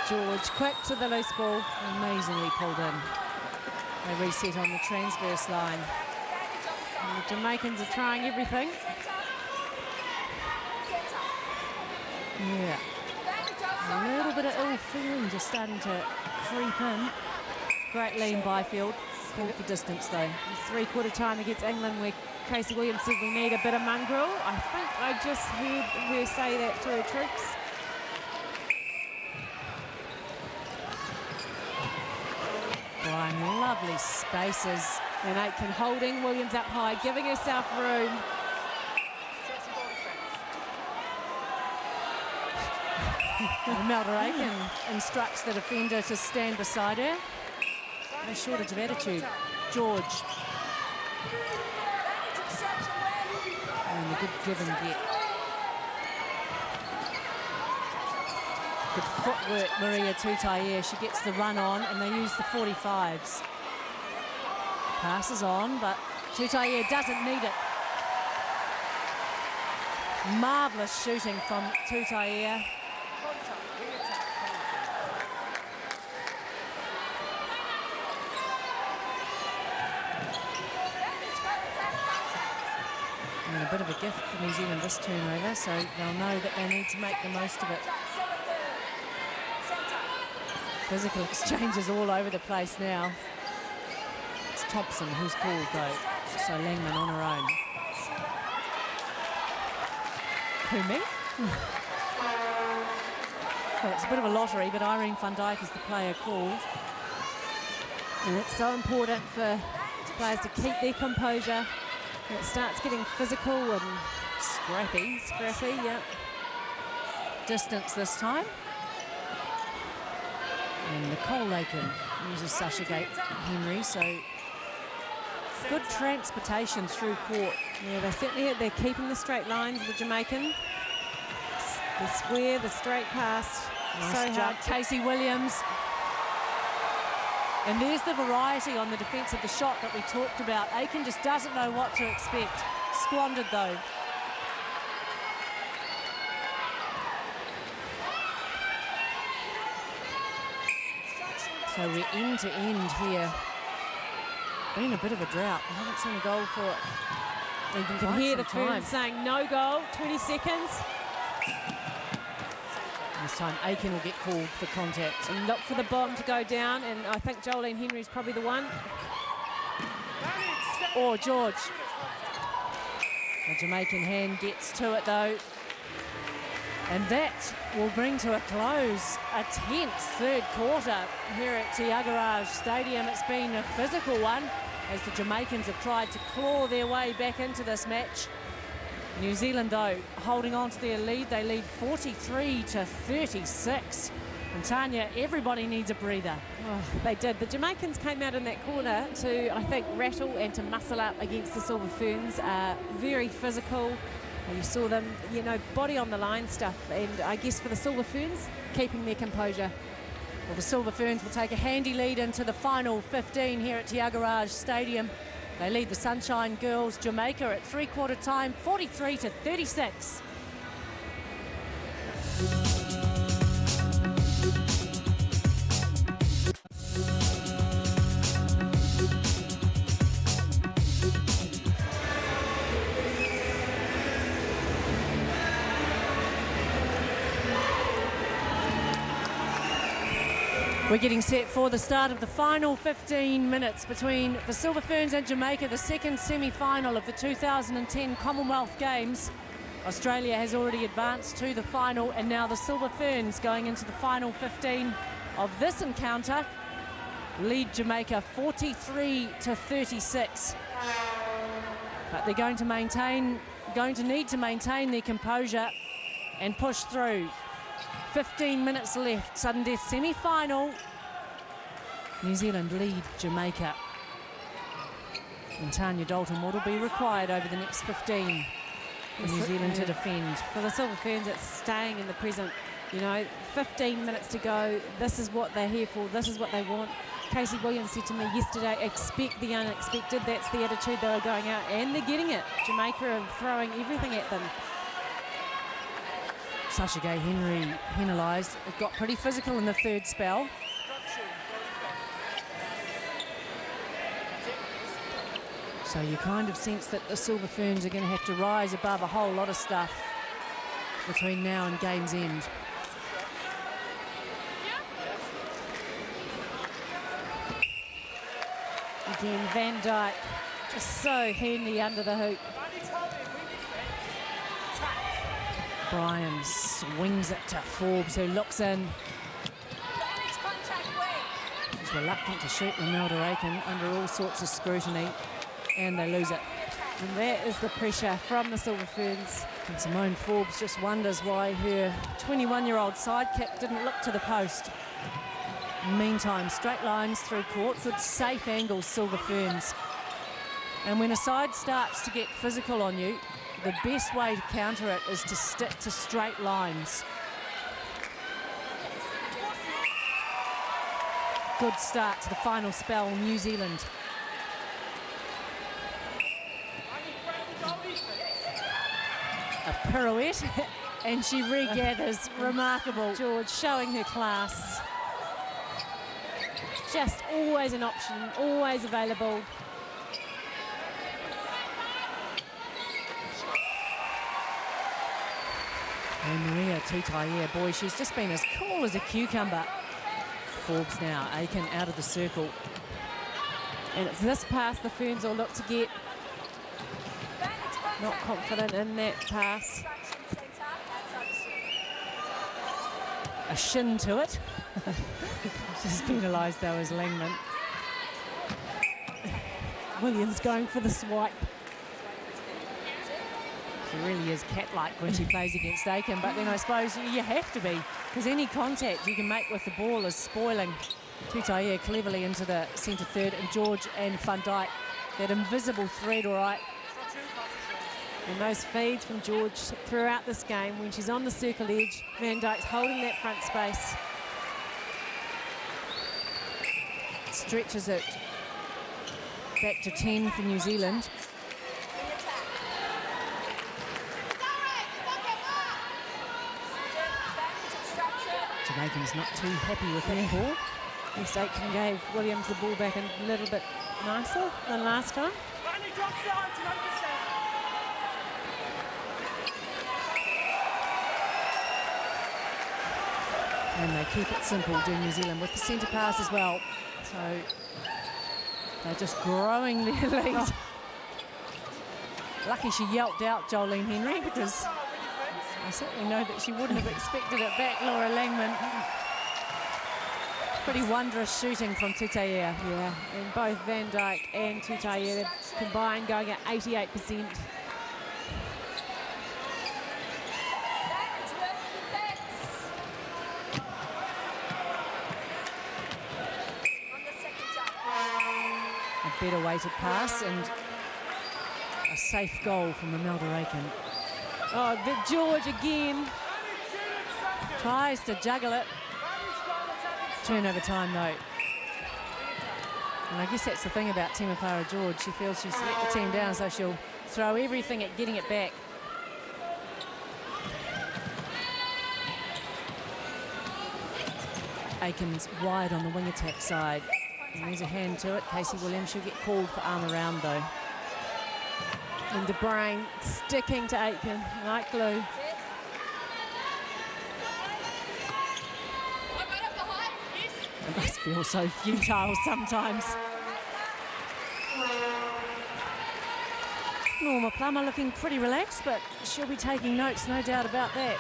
George quick to the loose ball. Amazingly pulled in. They reset on the transverse line. And the Jamaicans are trying everything. Yeah. A little bit of ill feeling just starting to creep in. Great lean Byfield. Call for distance though. Three-quarter time against England, where Casey Williams said we need a bit of mongrel. I think I just heard her say that to her troops. Brian, lovely spaces. And Aitken holding Williams up high, giving herself room. Romelda Aiken instructs the defender to stand beside her. No shortage of attitude. George. And a good give and get. Good footwork, Maria Tutaia. She gets the run on, and they use the 45s. Passes on, but Tutaia doesn't need it. Marvellous shooting from Tutaia. And a bit of a gift for New Zealand this turnover, so they'll know that they need to make the most of it. Physical exchanges all over the place now. It's Thompson who's called though, so Langman on her own. Who, me? Well, it's a bit of a lottery, but Irene van Dijk is the player called. And it's so important for players to keep their composure. And it starts getting physical and Scrappy. yeah. Distance this time. And Nicole Lakin uses Sasha Gate Henry, so good transportation through court. Yeah, they're keeping the straight lines, the Jamaican. The square, the straight pass. Nice So jump, hard. Casey Williams. And there's the variety on the defence of the shot that we talked about. Aiken just doesn't know what to expect. Squandered though. So we're end to end here. Been a bit of a drought. I haven't seen a goal for it. You can hear the Ferns saying no goal, 20 seconds. This time Aiken will get called for contact. And look for the bomb to go down, and I think Jolene Henry's probably the one. Or George. The Jamaican hand gets to it though. And that will bring to a close a tense third quarter here at Tiagaraj Stadium. It's been a physical one as the Jamaicans have tried to claw their way back into this match. New Zealand, though, holding on to their lead. They lead 43-36. And Tanya, everybody needs a breather. Oh, they did. The Jamaicans came out in that corner to, I think, rattle and to muscle up against the Silver Ferns. Very physical. You saw them, body on the line stuff. And I guess for the Silver Ferns, keeping their composure. Well, the Silver Ferns will take a handy lead into the final 15 here at Tiagaraj Stadium. They lead the Sunshine Girls Jamaica at three-quarter time, 43-36. We're getting set for the start of the final 15 minutes between the Silver Ferns and Jamaica, the second semi-final of the 2010 Commonwealth Games. Australia has already advanced to the final, and now the Silver Ferns going into the final 15 of this encounter lead Jamaica 43-36. But they're going to need to maintain their composure and push through. 15 minutes left, sudden death semi-final. New Zealand lead Jamaica. And Tanya Dalton, what will be required over the next 15 for New Zealand to defend? For the Silver Ferns, it's staying in the present. 15 minutes to go. This is what they're here for. This is what they want. Casey Williams said to me yesterday, expect the unexpected. That's the attitude they were going out, and they're getting it. Jamaica are throwing everything at them. Sasha Gay Henry penalised. It got pretty physical in the third spell. So you kind of sense that the Silver Ferns are going to have to rise above a whole lot of stuff between now and game's end. Again, Van Dijk, just so handy under the hoop. Bryan swings it to Forbes, who looks in. He's reluctant to shoot Imelda Aiken under all sorts of scrutiny, and they lose it. And that is the pressure from the Silver Ferns. And Simone Forbes just wonders why her 21-year-old sidekick didn't look to the post. Meantime, straight lines through court, good safe angles, Silver Ferns. And when a side starts to get physical on you, the best way to counter it is to stick to straight lines. Good start to the final spell, New Zealand. A pirouette, and she regathers. Remarkable. George showing her class. Just always an option, always available. And Maria Tutaia, boy, she's just been as cool as a cucumber. Forbes now. Aiken out of the circle. And it's this pass the Ferns will look to get. Not confident in that pass. A shin to it. She's penalised though as Langman. Williams going for the swipe. She really is cat-like when she plays against Aiken, but then I suppose you have to be, because any contact you can make with the ball is spoiling. Tutaia cleverly into the centre third, and George and Van Dijk, that invisible thread, all right. And those feeds from George throughout this game, when she's on the circle edge, Van Dijk's holding that front space. Stretches it back to 10 for New Zealand. Jamaican's not too happy with that ball. East Aiken gave Williams the ball back a little bit nicer than last time. And they keep it simple, do New Zealand, with the centre pass as well. So they're just growing their lead. Oh. Lucky she yelped out Jolene Henry, because I certainly know that she wouldn't have expected it back, Laura Langman. Pretty wondrous shooting from Tutaia. Yeah, and both Van Dijk and Tutaia combined going at 88%. A better weighted pass and a safe goal from Imelda Aiken. Oh, George again. Tries to juggle it. Turnover time though. And I guess that's the thing about Temepara George. She feels she's let the team down, so she'll throw everything at getting it back. Aiken's wide on the wing attack side. And there's a hand to it. Casey Williams, she'll get called for arm around though. And De Bruyn sticking to Aiken like glue. It must feel so futile sometimes. Norma Plummer looking pretty relaxed, but she'll be taking notes, no doubt about that.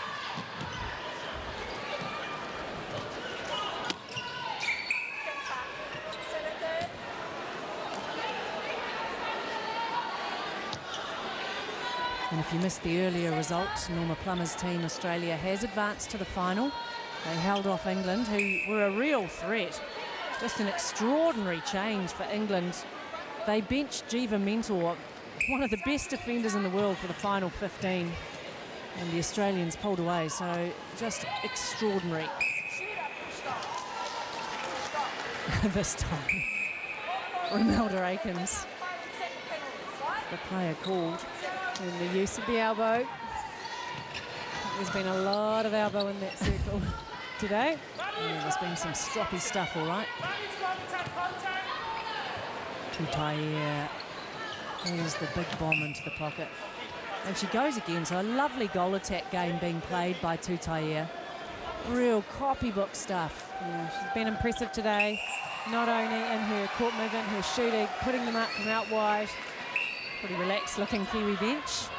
And if you missed the earlier results, Norma Plummer's team, Australia, has advanced to the final. They held off England, who were a real threat. Just an extraordinary change for England. They benched Jiva Mentor, one of the best defenders in the world, for the final 15. And the Australians pulled away, so just extraordinary. This time. Imelda Aikens, the player called. And the use of the elbow. There's been a lot of elbow in that circle today. Yeah, there's been some stroppy stuff, all right. Tutaia. There's the big bomb into the pocket. And she goes again, so a lovely goal attack game being played by Tutaia. Real copybook stuff. Yeah, she's been impressive today, not only in her court movement, her shooting, putting them up from out wide. Pretty relaxed looking Kiwi bench.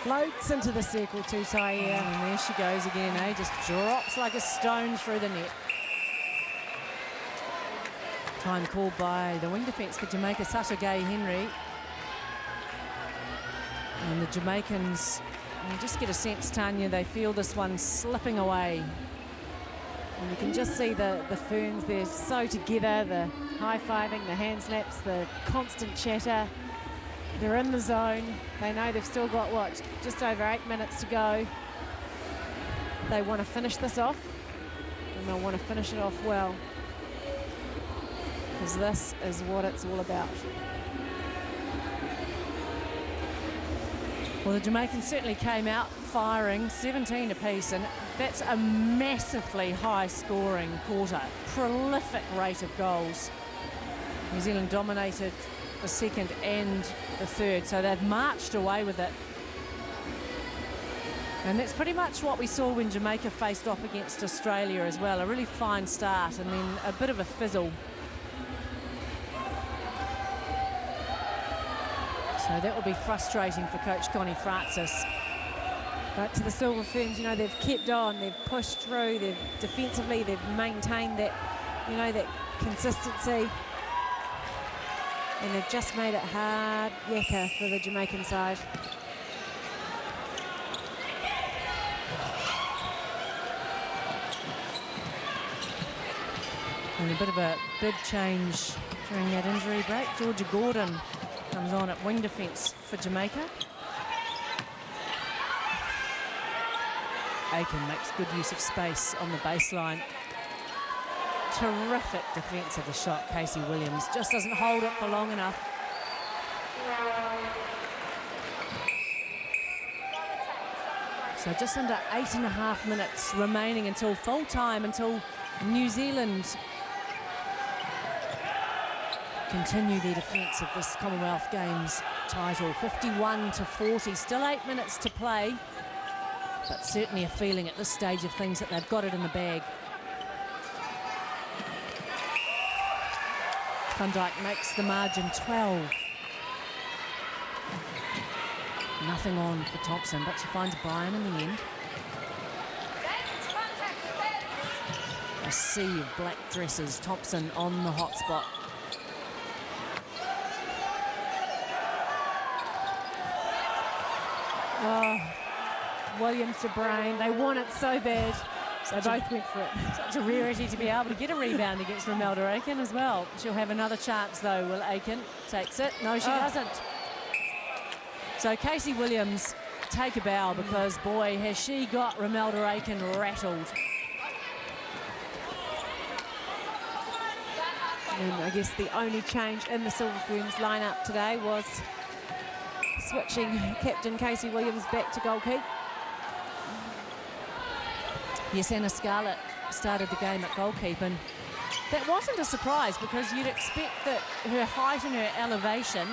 Floats into the circle, Tutaia. And there she goes again, eh? Just drops like a stone through the net. Time called by the wing defence for Jamaica, Sasha Gay-Henry. And the Jamaicans, you just get a sense, Tanya, they feel this one slipping away. And you can just see the Ferns, they're so together, the high-fiving, the hand slaps, the constant chatter. They're in the zone. They know they've still got, what, just over 8 minutes to go. They want to finish this off, and they'll want to finish it off well, because this is what it's all about. Well, the Jamaicans certainly came out firing, 17 apiece, and that's a massively high-scoring quarter. Prolific rate of goals. New Zealand dominated the second and the third, so they've marched away with it. And that's pretty much what we saw when Jamaica faced off against Australia as well. A really fine start and then a bit of a fizzle. So that will be frustrating for Coach Connie Francis. But to the Silver Ferns, you know, they've kept on, they've pushed through, they've defensively, they've maintained that, you know, that consistency. And they've just made it hard yakka for the Jamaican side. And a bit of a bid change during that injury break. Georgia Gordon comes on at wing defence for Jamaica. Aiken makes good use of space on the baseline. Terrific defence of the shot, Casey Williams. Just doesn't hold it for long enough. So just under 8.5 minutes remaining until full time, until New Zealand continue their defence of this Commonwealth Games title. 51-40, still 8 minutes to play, but certainly a feeling at this stage of things that they've got it in the bag. Van Dijk makes the margin 12. Nothing on for Thompson, but she finds Bryan in the end. A sea of black dresses, Thompson on the hot spot. Oh, Williams to Bryan, they want it so bad. They both went for it. Such a rarity to be able to get a rebound against Romelda Aiken as well. She'll have another chance though. Will Aiken takes it? No, she doesn't. So Casey Williams, take a bow, because boy, has she got Romelda Aiken rattled. And I guess the only change in the Silver Ferns lineup today was switching captain Casey Williams back to goalkeeper. Yes, Anna Scarlett started the game at goalkeeper, and that wasn't a surprise, because you'd expect that her height and her elevation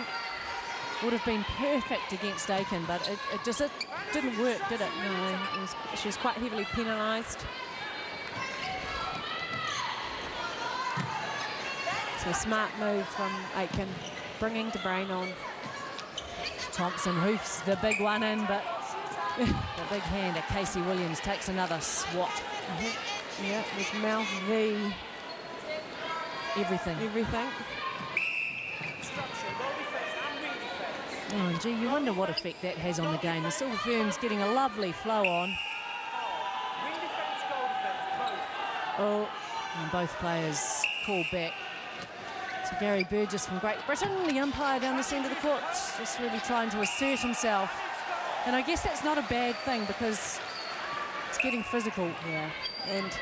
would have been perfect against Aiken, but it didn't work, did it? No, she was quite heavily penalised. So smart move from Aiken, bringing De Bruyne on. Thompson hoofs the big one in, but the big hand of Casey Williams takes another swat. Yeah, with mouth V. Everything. Oh, and gee, you wonder what effect that has on the game. The Silver Ferns getting a lovely flow on. Oh, and both players called back. So Gary Burgess from Great Britain, the umpire down the centre of the court, just really trying to assert himself. And I guess that's not a bad thing, because it's getting physical. Yeah, and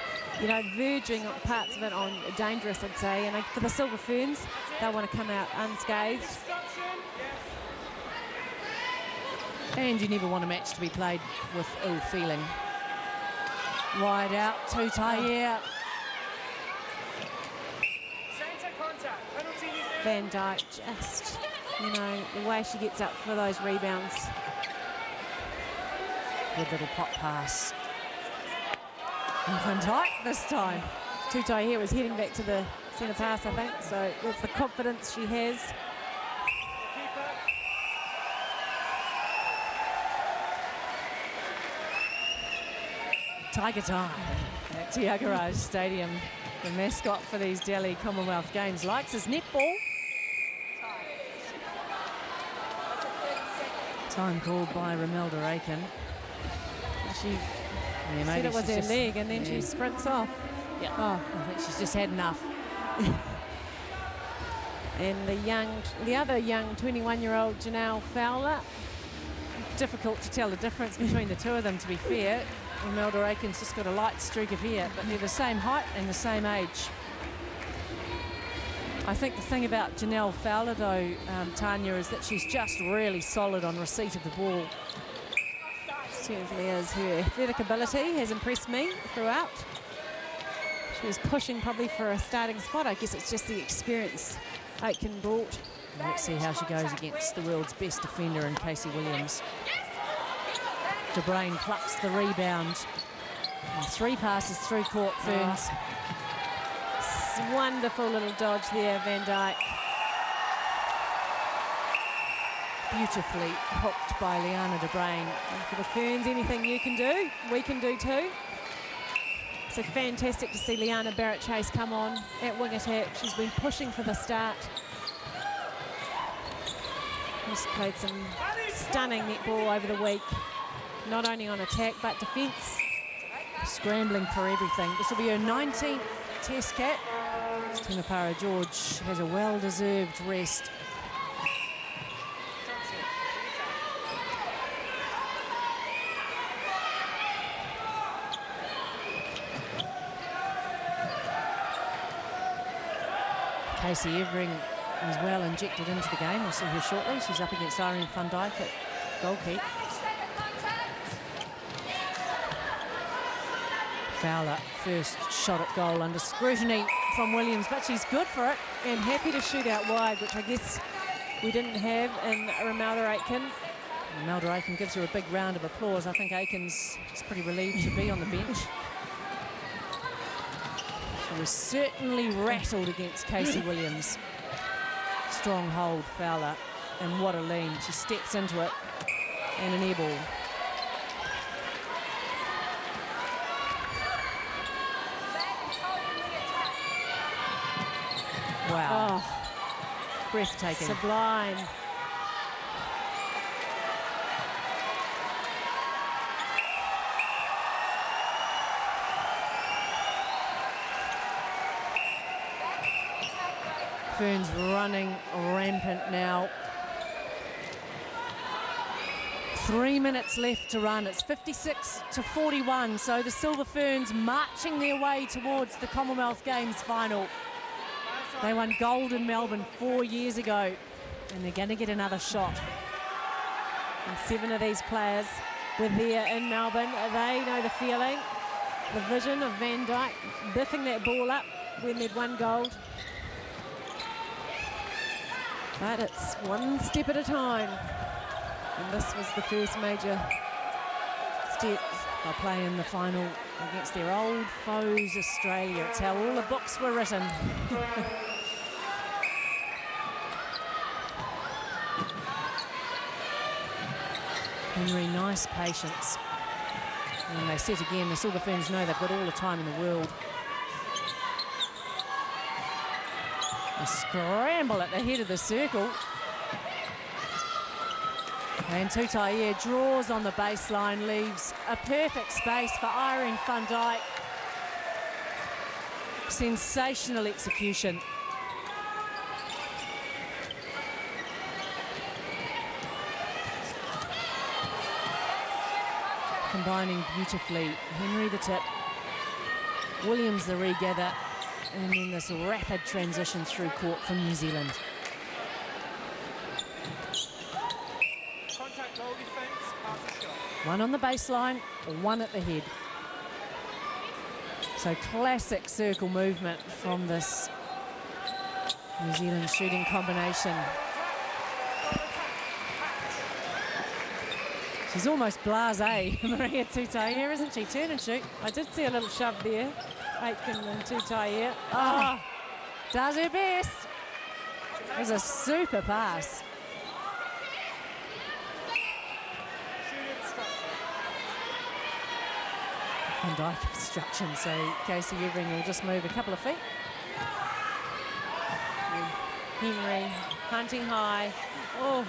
you know, verging on parts of it on dangerous, I'd say. And for the Silver Ferns, they'll want to come out unscathed. And you never want a match to be played with ill feeling. Wide out, Tutaia. Van Dijk, just, you know, the way she gets up for those rebounds. Good little pop pass. And Van Dijk this time. Tutai here was heading back to the centre pass, I think, so that's the confidence she has. Tiger time at Tiagaraj Stadium. The mascot for these Delhi Commonwealth Games likes his netball. Time called by Romelda Aiken. She said it was her leg, and then she sprints off. Yeah, I think she's just had enough. And the other young 21-year-old Janelle Fowler. Difficult to tell the difference between the two of them, to be fair. Romelda Aiken's just got a light streak of hair, but they're the same height and the same age. I think the thing about Janelle Fowler, though, Tanya, is that she's just really solid on receipt of the ball. Certainly is. Her athletic ability has impressed me throughout. She was pushing probably for a starting spot. I guess it's just the experience Aitken brought. Let's see how she goes against the world's best defender in Casey Williams. De Bruyne plucks the rebound. And 3 passes through court, Ferns. Wonderful little dodge there, Van Dijk. Beautifully hooked by Liana De Bruyne. And for the Ferns, anything you can do, we can do too. So fantastic to see Liana Barrett-Chase come on at wing attack. She's been pushing for the start. She's played some stunning netball over the week, not only on attack but defence. Scrambling for everything. This will be her 19th test cap. Timapara George has a well-deserved rest. Casey Evering is well injected into the game. We'll see her shortly. She's up against Irene van Dijk at goalkeeper. Fowler, first shot at goal under scrutiny from Williams, but she's good for it. And happy to shoot out wide, which I guess we didn't have in Ramelda Aitken. Ramelda Aitken gives her a big round of applause. I think Aiken's is pretty relieved to be on the bench. She was certainly rattled against Casey Williams. Strong hold, Fowler, and what a lean. She steps into it, and an air ball. Wow. Oh, breathtaking. Sublime. Ferns running rampant now. 3 minutes left to run. It's 56-41. So the Silver Ferns marching their way towards the Commonwealth Games final. They won gold in Melbourne 4 years ago, and they're going to get another shot. And 7 of these players were there in Melbourne. They know the feeling, the vision of Van Dijk biffing that ball up when they'd won gold. But it's one step at a time. And this was the first major step. They'll play in the final against their old foes, Australia. It's how all the books were written. Henry, nice patience. And when they set again, the Silver Ferns know they've got all the time in the world. A scramble at the head of the circle. And Tutaia draws on the baseline, leaves a perfect space for Irene van Dijk. Sensational execution. Combining beautifully. Henry the tip, Williams the regather, and then this rapid transition through court from New Zealand. One on the baseline, one at the head. So classic circle movement from this New Zealand shooting combination. She's almost blasé, Maria Tutaia, isn't she? Turn and shoot. I did see a little shove there. Aitken and Tutaia. Oh, does her best. It was a super pass. Van Dijk obstruction, so Casey Evering will just move a couple of feet. Henry hunting high. Oh.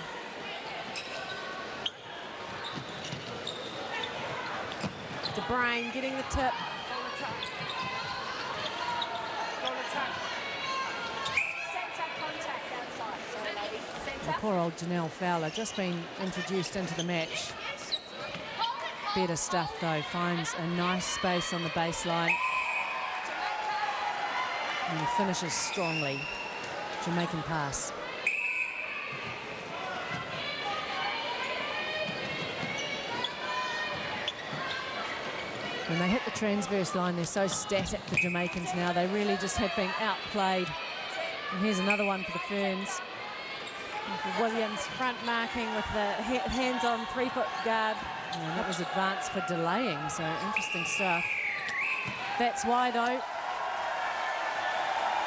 De Bruyne getting the tip. Poor old Janelle Fowler, just been introduced into the match. Better stuff though, finds a nice space on the baseline and finishes strongly. Jamaican pass. When they hit the transverse line, they're so static, the Jamaicans now. They really just have been outplayed. And here's another one for the Ferns. Williams front marking with the hands-on 3-foot guard. And that was advanced for delaying, so interesting stuff. That's why, though,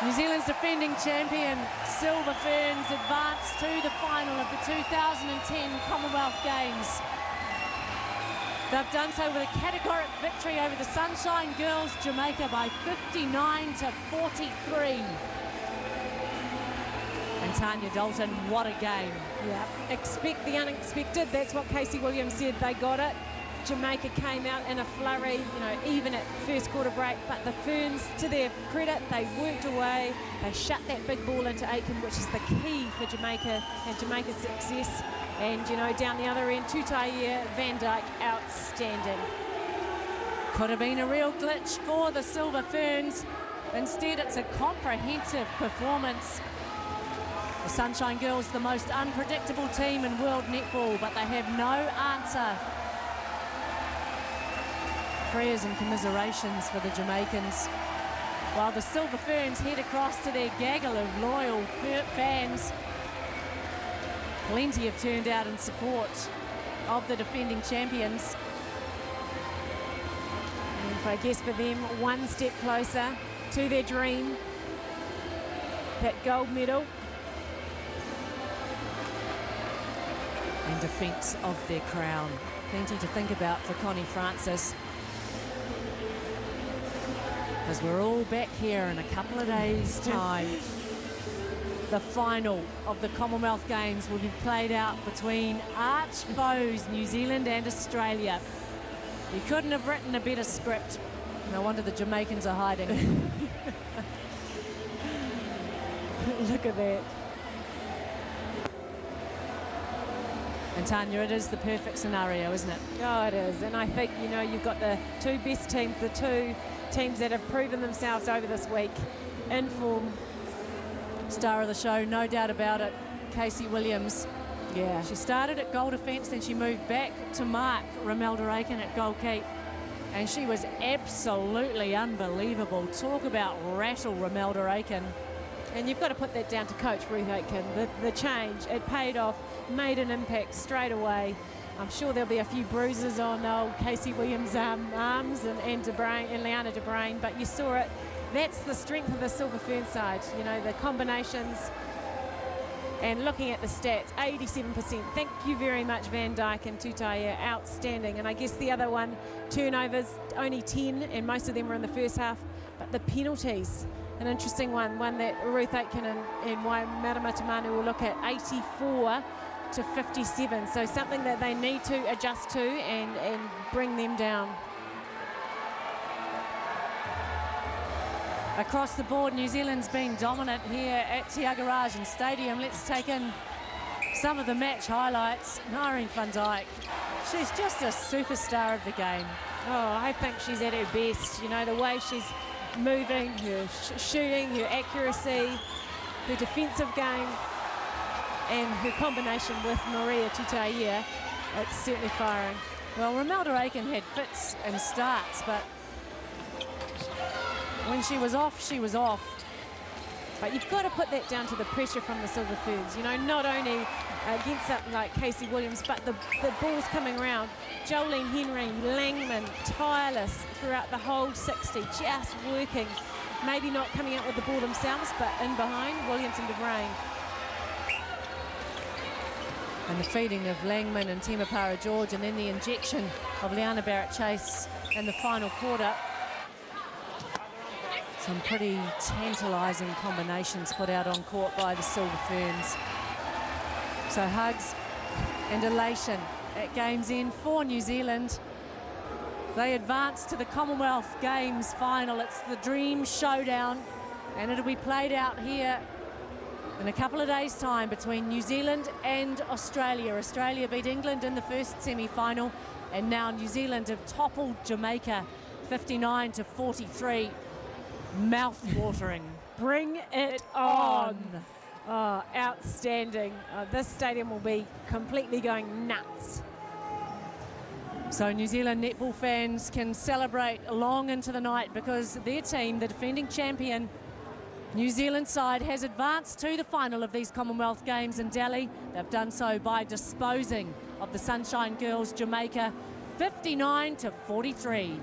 New Zealand's defending champion, Silver Ferns, advanced to the final of the 2010 Commonwealth Games. They've done so with a categoric victory over the Sunshine Girls, Jamaica, by 59-43. And Tanya Dalton, what a game. Yeah, expect the unexpected. That's what Casey Williams said. They got it. Jamaica came out in a flurry, even at first quarter break. But the Ferns, to their credit, they worked away. They shut that big ball into Aiken, which is the key for Jamaica and Jamaica's success. And, down the other end, Tutaia Van Dyke, outstanding. Could have been a real glitch for the Silver Ferns. Instead, it's a comprehensive performance. The Sunshine Girls, the most unpredictable team in world netball, but they have no answer. Prayers and commiserations for the Jamaicans. While the Silver Ferns head across to their gaggle of loyal fans. Plenty have turned out in support of the defending champions. And I guess for them, one step closer to their dream, that gold medal. In defence of their crown. Plenty to think about for Connie Francis. As we're all back here in a couple of days' time. The final of the Commonwealth Games will be played out between arch foes New Zealand and Australia. You couldn't have written a better script. No wonder the Jamaicans are hiding. Look at that. And Tanya, it is the perfect scenario, isn't it? Oh, it is. And I think, you've got the two best teams, the two teams that have proven themselves over this week in form. Star of the show, no doubt about it, Casey Williams. Yeah. She started at goal defence, then she moved back to mark Romelda Aiken at goalkeep. And she was absolutely unbelievable. Talk about rattle Romelda Aiken. And you've got to put that down to Coach Ruth Aitken. The change, it paid off, made an impact straight away. I'm sure there'll be a few bruises on old Casey Williams' arms and Liana de Brain, but you saw it. That's the strength of the Silver Fern side, the combinations. And looking at the stats, 87%. Thank you very much, Van Dyke and Tutaia, outstanding. And I guess the other one, turnovers, only 10, and most of them were in the first half. But the penalties, an interesting one that Ruth Aitken and Waimarama Tamanu will look at, 84-57. So something that they need to adjust to and bring them down. Across the board, New Zealand's been dominant here at Tiagarajan Stadium. Let's take in some of the match highlights. Nareen Van Dyke, she's just a superstar of the game. Oh, I think she's at her best. The way she's moving, her shooting, her accuracy, her defensive game, and her combination with Maria Tutaia, it's certainly firing. Well, Romelda Aiken had fits and starts, but when she was off, she was off. But you've got to put that down to the pressure from the Silver Ferns. Not only against something like Casey Williams, but the balls coming around. Jolene Henry, Langman, tireless throughout the whole 60, just working. Maybe not coming out with the ball themselves, but in behind, Williams and de Brain. And the feeding of Langman and Temapara George, and then the injection of Liana Barrett-Chase in the final quarter. Some pretty tantalising combinations put out on court by the Silver Ferns. So hugs and elation at game's end for New Zealand. They advance to the Commonwealth Games final. It's the dream showdown, and it'll be played out here in a couple of days' time between New Zealand and Australia. Australia beat England in the first semi-final, and now New Zealand have toppled Jamaica 59-43. Mouth-watering. Bring it on. Oh, outstanding. This stadium will be completely going nuts. So New Zealand netball fans can celebrate long into the night because their team, the defending champion, New Zealand side, has advanced to the final of these Commonwealth Games in Delhi. They've done so by disposing of the Sunshine Girls Jamaica, 59 to 43.